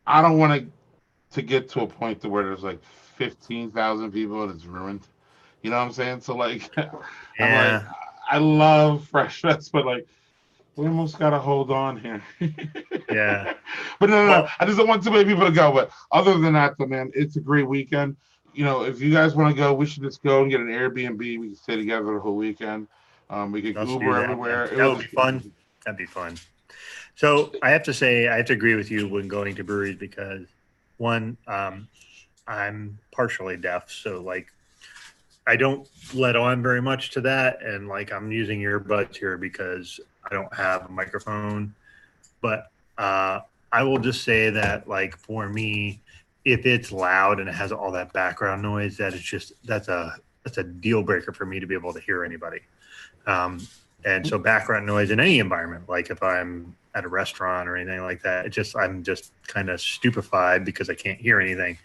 I don't want to get to a point to where there's like 15,000 people and it's ruined. You know what I'm saying? So like, I'm like, yeah. I love Fresh Fest, but like, we almost gotta hold on here. Yeah. But no. Well, I just don't want too many people to go. But other than that, though, man, it's a great weekend. If you guys want to go, we should just go and get an Airbnb. We can stay together the whole weekend. We could let's do Uber that. Yeah. everywhere. It That was would be fun. That'd be fun. So I have to say, I have to agree with you when going to breweries because one, I'm partially deaf, so like I don't let on very much to that, and like I'm using earbuds here because I don't have a microphone. But I will just say that like for me, if it's loud and it has all that background noise, that's a deal breaker for me to be able to hear anybody. Um, and so background noise in any environment, like if I'm at a restaurant or anything like that, I'm just kind of stupefied because I can't hear anything.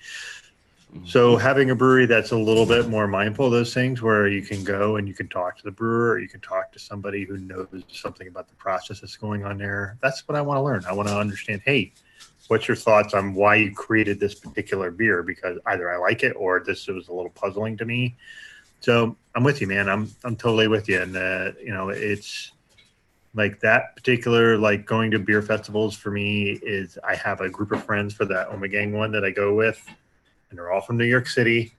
So having a brewery that's a little bit more mindful of those things, where you can go and you can talk to the brewer, or you can talk to somebody who knows something about the process that's going on there. That's what I want to learn. I want to understand, hey, what's your thoughts on why you created this particular beer? Because either I like it or this was a little puzzling to me. So I'm with you, man. I'm totally with you. And it's like that particular, like going to beer festivals for me is I have a group of friends for that Omegang one that I go with, and they're all from New York City,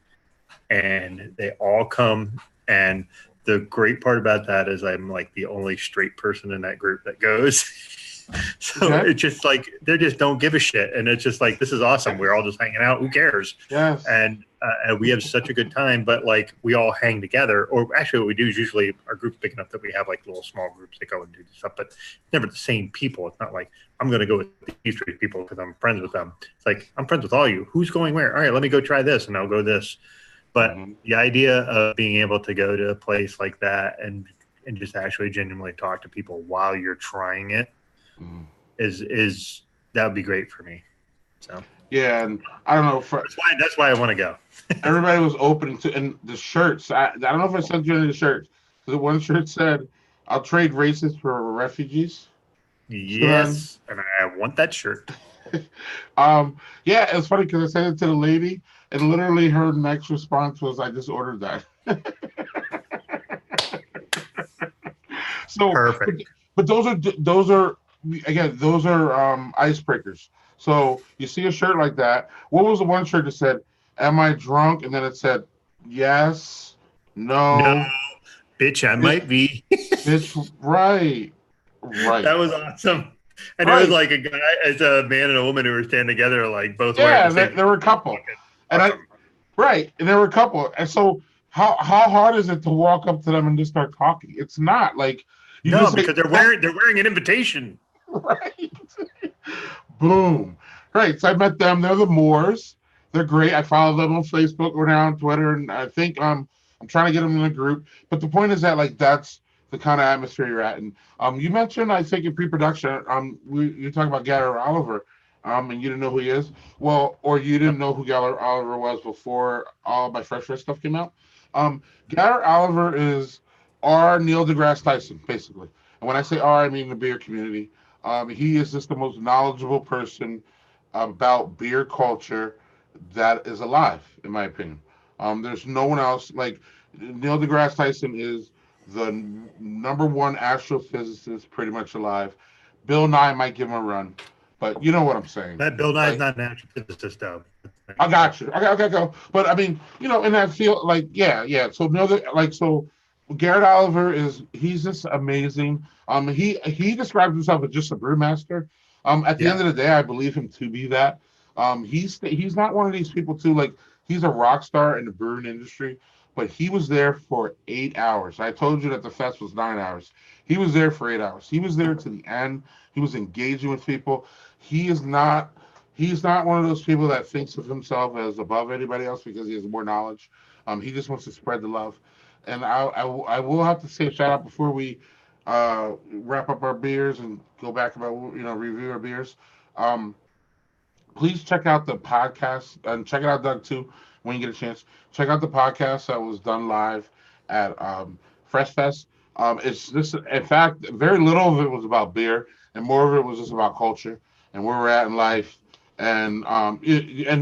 and they all come. And the great part about that is I'm like the only straight person in that group that goes. So It's just like they just don't give a shit, and it's just like this is awesome. We're all just hanging out. Who cares? Yes. And we have such a good time. But like we all hang together, or actually, what we do is usually our group's big enough that we have like little small groups that go and do stuff. But it's never the same people. It's not like I'm going to go with these three people because I'm friends with them. It's like I'm friends with all you. Who's going where? All right, let me go try this, and I'll go this. But the idea of being able to go to a place like that and just actually genuinely talk to people while you're trying it. Is that would be great for me. So yeah, and I don't know. That's why I want to go. Everybody was opening to, and the shirts. I don't know if I sent you any of the shirts. The one shirt said, "I'll trade races for refugees." Yes, and I want that shirt. Yeah, it's funny because I sent it to the lady, and literally her next response was, "I just ordered that." So perfect. But those are again, those are icebreakers. So you see a shirt like that. What was the one shirt that said, "Am I drunk?" And then it said, "Yes, no, bitch, I might be." Bitch, right. That was awesome. And right. It was like a guy, it's a man and a woman who were standing together, like both. Yeah, there were a couple, and awesome. And there were a couple, and so how hard is it to walk up to them and just start talking? It's not like because they're wearing an invitation. Right. Boom. Right. So I met them. They're the Moors. They're great. I follow them on Facebook or now on Twitter, and I think I'm trying to get them in a group. But the point is that like that's the kind of atmosphere you're at. And you mentioned I think in pre-production, you're talking about Gary Oliver, and you didn't know who he is. Well, or you didn't know who Gary Oliver was before all my Fresh stuff came out. Gary Oliver is our Neil deGrasse Tyson, basically. And when I say R, I mean the beer community. He is just the most knowledgeable person about beer culture that is alive, in my opinion. There's no one else. Like Neil deGrasse Tyson is the number one astrophysicist pretty much alive. Bill Nye might give him a run, but you know what I'm saying. That Bill Nye is not an astrophysicist, though. I got you. I got go. But I mean, in that field, like, yeah. So Garrett Oliver he's just amazing. He describes himself as just a brewmaster. At the end of the day, I believe him to be that. He's not one of these people too. Like, he's a rock star in the brewing industry, but he was there for 8 hours. I told you that the fest was 9 hours. He was there for 8 hours. He was there to the end. He was engaging with people. He's not one of those people that thinks of himself as above anybody else because he has more knowledge. He just wants to spread the love. And I will have to say a shout out before we wrap up our beers and go back about review our beers. Please check out the podcast and check it out, Doug, too, when you get a chance. Check out the podcast that was done live at Fresh Fest. It's just, in fact, very little of it was about beer, and more of it was just about culture and where we're at in life, and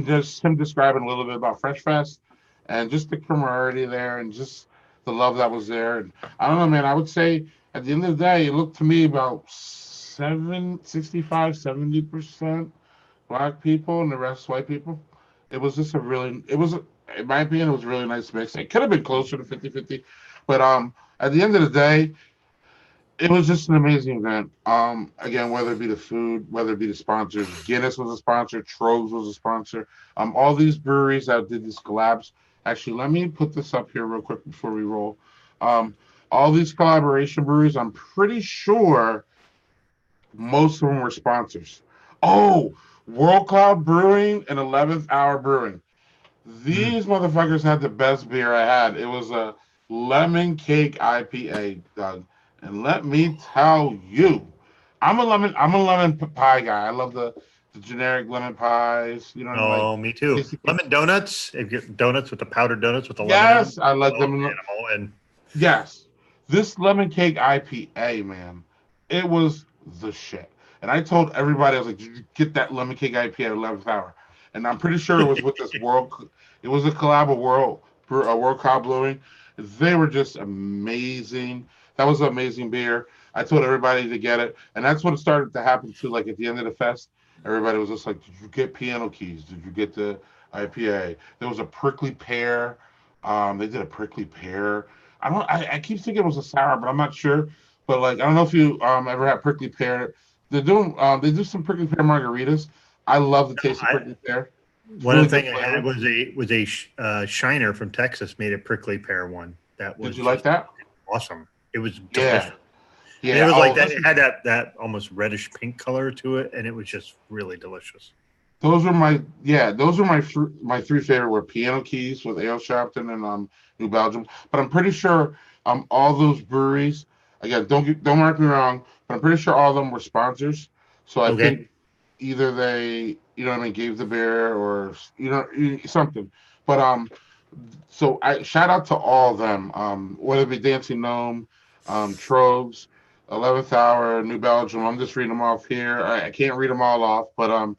just him describing a little bit about Fresh Fest and just the camaraderie there and just the love that was there. And I don't know, man, I would say at the end of the day, it looked to me about 70% Black people and the rest white people. It was just in my opinion, it was a really nice mix. It could have been closer to 50-50, but at the end of the day, it was just an amazing event. Again, whether it be the food, whether it be the sponsors, Guinness was a sponsor, Trogs was a sponsor. All these breweries that did these collabs. Actually, let me put this up here real quick before we roll. All these collaboration breweries, I'm pretty sure most of them were sponsors. Oh, World Cloud Brewing and 11th Hour Brewing. These motherfuckers had the best beer I had. It was a lemon cake IPA, Doug. And let me tell you, I'm a lemon pie guy. I love the generic lemon pies. Me too. Lemon donuts. If you get donuts with the powdered donuts with the lemon. Yes, I like them. Yes, this lemon cake IPA, man, it was the shit. And I told everybody, I was like, "Did you get that lemon cake IPA at 11th Hour?" And I'm pretty sure it was with this world. It was a collab of World Cloud Brewing. They were just amazing. That was an amazing beer. I told everybody to get it, and that's what started to happen too. Like at the end of the fest, everybody was just like, "Did you get Piano Keys? Did you get the IPA?" There was a prickly pear. They did a prickly pear. I keep thinking it was a sour, but I'm not sure. But like, I don't know if you ever had prickly pear. They do some prickly pear margaritas. I love the taste of prickly pear. One of the things I had was a Shiner from Texas made a prickly pear one. Did you like that? Awesome. It was delicious. Yeah. And it was like that. It had that almost reddish pink color to it, and it was just really delicious. Those were my three favorite were Piano Keys with Ale Shopton and New Belgium. But I'm pretty sure all those breweries, again, don't mark me wrong, but I'm pretty sure all of them were sponsors. So I think either they gave the beer or something. But so I shout out to all of them, whether it be Dancing Gnome, Trogs, 11th Hour, New Belgium. I'm just reading them off here. I can't read them all off, but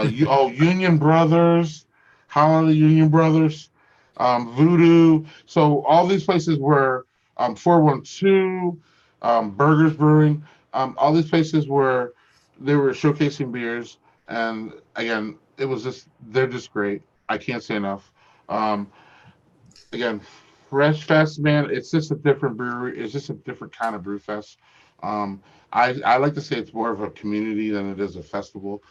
Union Brothers, Holiday Union Brothers, Voodoo. So all these places were 412, Burgers Brewing. All these places they were showcasing beers, and again, they're just great. I can't say enough. Again, Fresh Fest, man, it's just a different brewery. It's just a different kind of brew fest. I like to say it's more of a community than it is a festival,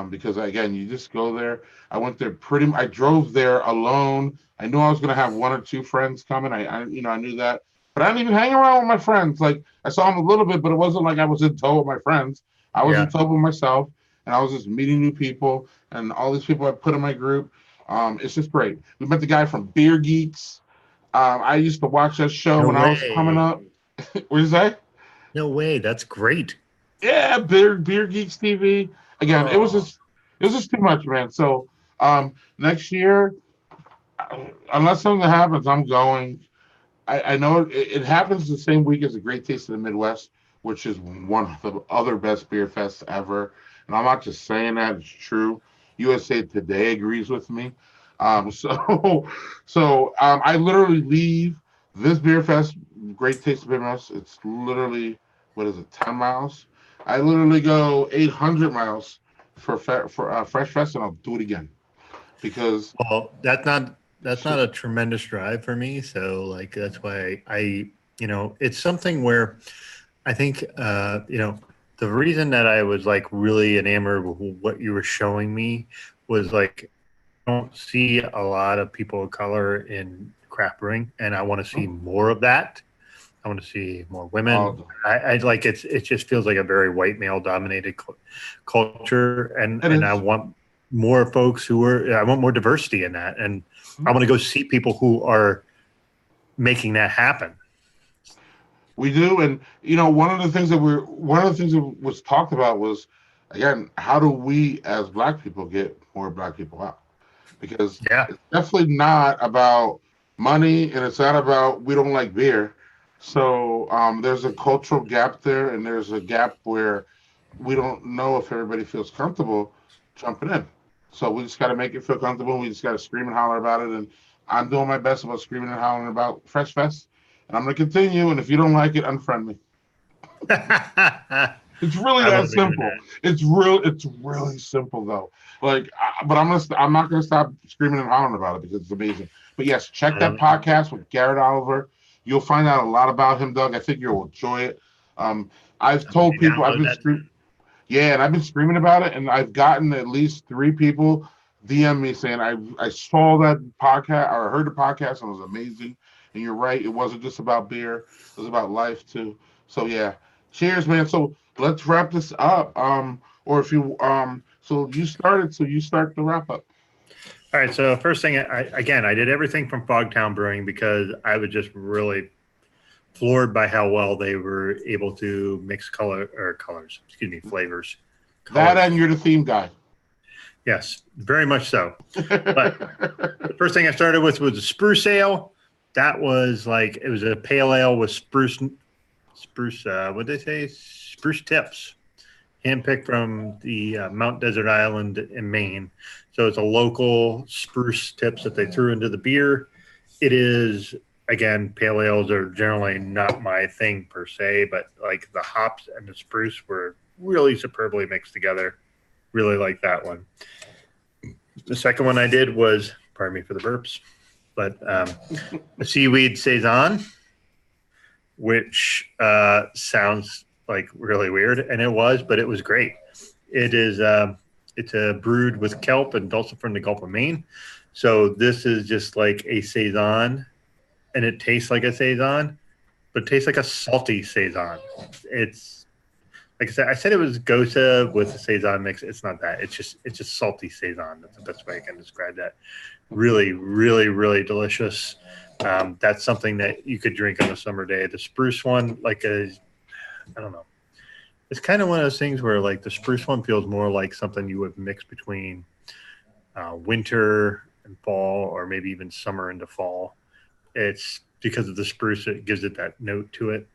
because again, you just go there. I went there I drove there alone. I knew I was gonna have one or two friends coming. I knew that, but I didn't even hang around with my friends. Like, I saw them a little bit, but it wasn't like I was in tow with my friends. I was in tow with myself, and I was just meeting new people, and all these people I put in my group. It's just great. We met the guy from Beer Geeks. I used to watch that show when I was coming up. What did you say? No way. That's great. Yeah, Beer Geeks TV. Again, it was just too much, man. So next year, unless something happens, I'm going. I know it happens the same week as the Great Taste of the Midwest, which is one of the other best beer fests ever. And I'm not just saying that; it's true. USA Today agrees with me. So I literally leave this beer fest, Great Taste of Midwest. It's literally, 10 miles? I literally go 800 miles for Fresh Fest, and I'll do it again. because that's not a tremendous drive for me. So like that's why I it's something where I think the reason that I was like really enamored with what you were showing me was like I don't see a lot of people of color in craft brewing, and I want to see more of that. I want to see more women. I like it just feels like a very white male dominated culture, and I want more folks I want more diversity in that, and I want to go see people who are making that happen. We do, and one of the things that was talked about was, again, how do we as Black people get more Black people out? Because it's definitely not about money, and it's not about we don't like beer. So there's a cultural gap there, and there's a gap where we don't know if everybody feels comfortable jumping in. So we just got to make it feel comfortable. We just got to scream and holler about it, and I'm doing my best about screaming and hollering about Fresh Fest. And I'm going to continue, and if you don't like it, unfriend me. It's really that simple. It's really simple though. Like, but I'm not gonna stop screaming and hollering about it because it's amazing. But yes, check that podcast with Garrett Oliver. You'll find out a lot about him, Doug. I think you'll enjoy it. I've told people I've been screaming about it, and I've gotten at least 3 people DM me saying I saw that podcast or heard the podcast and it was amazing. And you're right, it wasn't just about beer; it was about life too. So yeah, cheers, man. So let's wrap this up. Or if you so you start the wrap up. All right. So first thing, I did everything from Fogtown Brewing because I was just really floored by how well they were able to mix flavors. That and you're the theme guy. Yes, very much so. But the first thing I started with was a spruce ale. That was like, it was a pale ale with spruce, what did they say? Spruce tips, handpicked from the Mount Desert Island in Maine. So it's a local spruce tips that they threw into the beer. It is, again, pale ales are generally not my thing per se, but like the hops and the spruce were really superbly mixed together. Really like that one. The second one I did was, pardon me for the burps, but a seaweed saison, which sounds like really weird, and it was, but it was great. It is it's brewed with kelp and dulse from the Gulf of Maine. So this is just like a saison, and it tastes like a saison, but it tastes like a salty saison. It's like I said it was Gosa with a saison mix. It's not that. It's just salty saison. That's the best way I can describe that. Really, really, really delicious. That's something that you could drink on a summer day. The spruce one, I don't know. It's kind of one of those things where like the spruce one feels more like something you would mix between winter and fall, or maybe even summer into fall. It's because of the spruce, it gives it that note to it.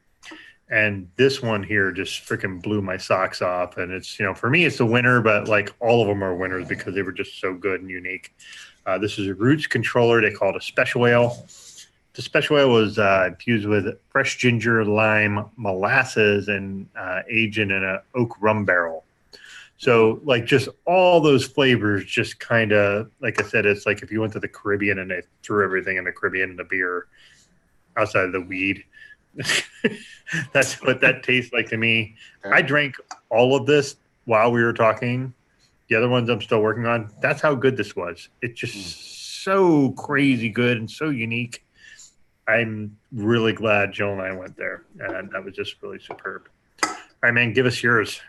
And this one here just freaking blew my socks off. And it's, for me, it's a winner, but like all of them are winners because they were just so good and unique. This is a roots controller. They call it a special ale. The special ale was infused with fresh ginger, lime, molasses, and aged in an oak rum barrel. So like just all those flavors just kind of, like I said, it's like if you went to the Caribbean and they threw everything in the Caribbean in the beer outside of the weed. That's what that tastes like to me. I drank all of this while we were talking. The other ones I'm still working on. That's how good this was. It's just so crazy good and so unique. I'm really glad Jill and I went there, and that was just really superb. All right, man, give us yours.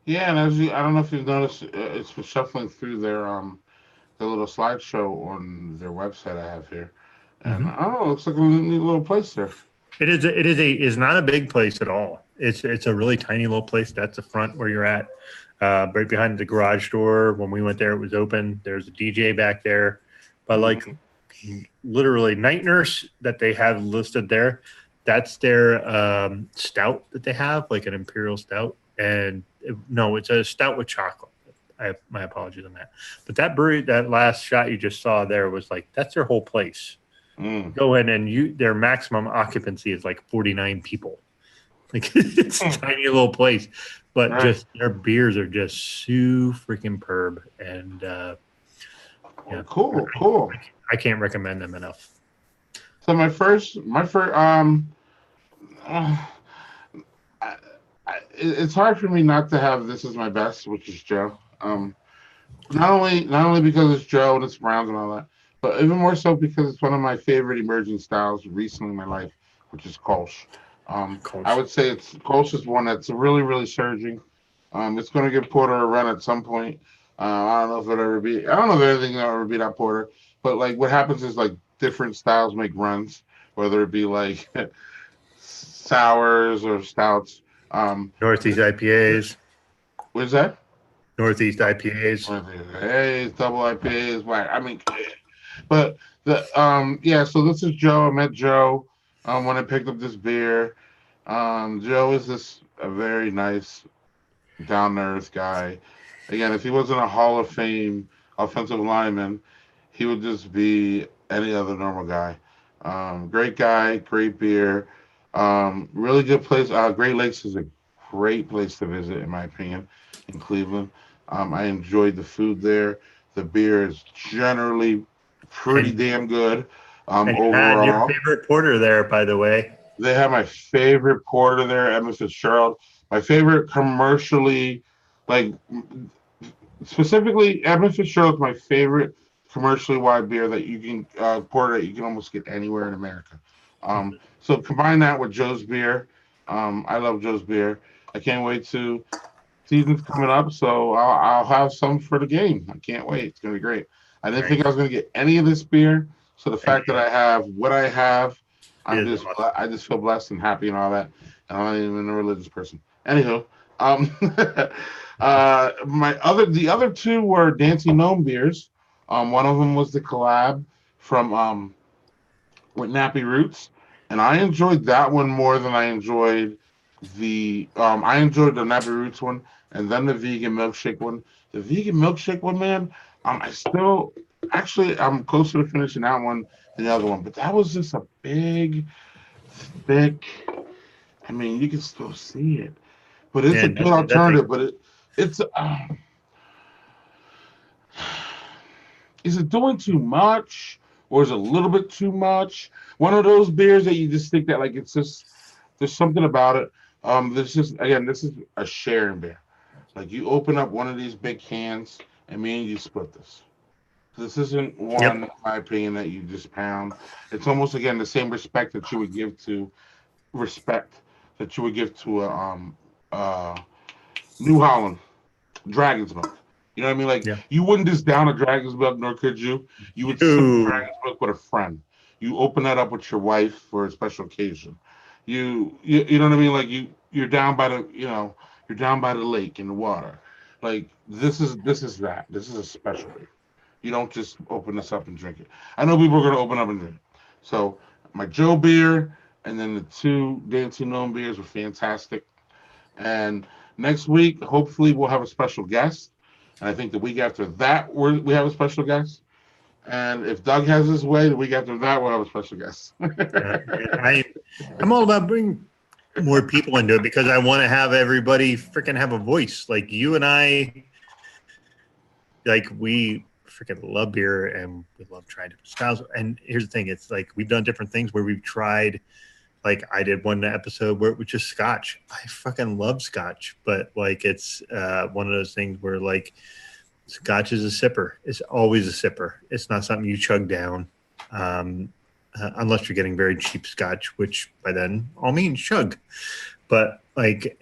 Yeah, and I don't know if you've noticed, it's shuffling through their little slideshow on their website I have here, and I don't know, it looks like a neat little place there. It's not a big place at all. It's a really tiny little place. That's the front where you're at, right behind the garage door. When we went there, it was open. There's a DJ back there, but like literally Night Nurse that they have listed there. That's their stout that they have, like an imperial stout. And no, it's a stout with chocolate. My apologies on that. But that brewery, that last shot you just saw there was like, that's their whole place. Go in and their maximum occupancy is like 49 people. Like it's a tiny little place, but just their beers are just so freaking perb. And Yeah. Cool. I can't recommend them enough. So my first, it's hard for me not to have this as my best, which is Joe. Not only because it's Joe and it's Browns and all that, but even more so because it's one of my favorite emerging styles recently in my life, which is Kolch. I would say Kolch is one that's really, really surging. It's going to give Porter a run at some point. I don't know if it'll ever be. I don't know if anything will ever beat out Porter. But like, what happens is like different styles make runs, whether it be like sours or stouts. Northeast IPAs. What is that? Northeast IPAs. Hey, double IPAs. I mean, but yeah. So this is Joe. I met Joe when I picked up this beer. Joe is a very nice, down to earth guy. Again, if he wasn't a Hall of Fame offensive lineman, he would just be any other normal guy. Great guy, great beer. Really good place. Great Lakes is a great place to visit, in my opinion, in Cleveland. I enjoyed the food there. The beer is generally pretty damn good. And you Overall, had your favorite porter there, by the way. They have my favorite porter there, Edmund Fitzgerald. My favorite commercially, like specifically, Edmund Fitzgerald is my favorite commercially wide beer that you can porter that you can almost get anywhere in America. So combine that with Joe's beer. I love Joe's beer. I can't wait to season's coming up, so I'll have some for the game. I can't wait. It's gonna be great. I didn't think I was gonna get any of this beer, so the fact that I have what I have, I just feel blessed and happy and all that. And I'm not even a religious person. Anywho, the other two were Dancing Gnome beers. One of them was the collab from with Nappy Roots, and I enjoyed that one more than I enjoyed the Nappy Roots one, and then the vegan milkshake one. The vegan milkshake one, man, I'm closer to finishing that one than the other one, but that was just a big, thick. I mean, you can still see it, but it's a good alternative. But it's is it doing too much, or is it a little bit too much? One of those beers that you just think that like it's just there's something about it. This is a sharing beer. Like you open up one of these big cans, and me and you split this. This isn't one, in my opinion, that you just pound. It's almost again the same respect that you would give to New Holland Dragon's Milk. You know what I mean? Like you wouldn't just down a Dragon's Milk, nor could you. You would sip Dragon's Milk with a friend. You open that up with your wife for a special occasion. You know what I mean? Like you're down by the lake in the water. Like this is that. This is a special beer. You don't just open this up and drink it. I know people are gonna open up and drink it. So my Joe beer and then the two Dancing Gnome beers were fantastic. And next week, hopefully, we'll have a special guest. And I think the week after that, we have a special guest. And if Doug has his way, the week after that, we'll have a special guest. I'm all about bringing more people into it because I want to have everybody freaking have a voice. Like you and I, like we freaking love beer and we love trying different styles. And here's the thing. It's like we've done different things where we've tried, like I did one episode where it was just Scotch. I fucking love Scotch, but like it's one of those things where like Scotch is a sipper. It's always a sipper. It's not something you chug down unless you're getting very cheap Scotch, which by then all means chug. But like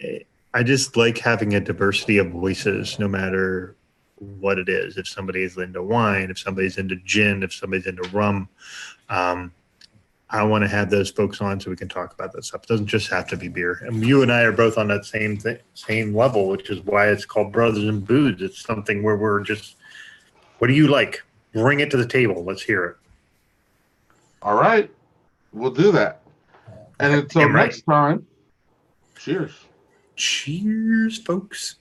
I just like having a diversity of voices no matter what it is. If somebody's into wine, if somebody's into gin, if somebody's into rum, I want to have those folks on so we can talk about that stuff. It doesn't just have to be beer. And you and I are both on that same level, which is why it's called Brothers in Booze. It's something where we're just, what do you like? Bring it to the table. Let's hear it. All right. We'll do that. And until next time, cheers. Cheers, folks.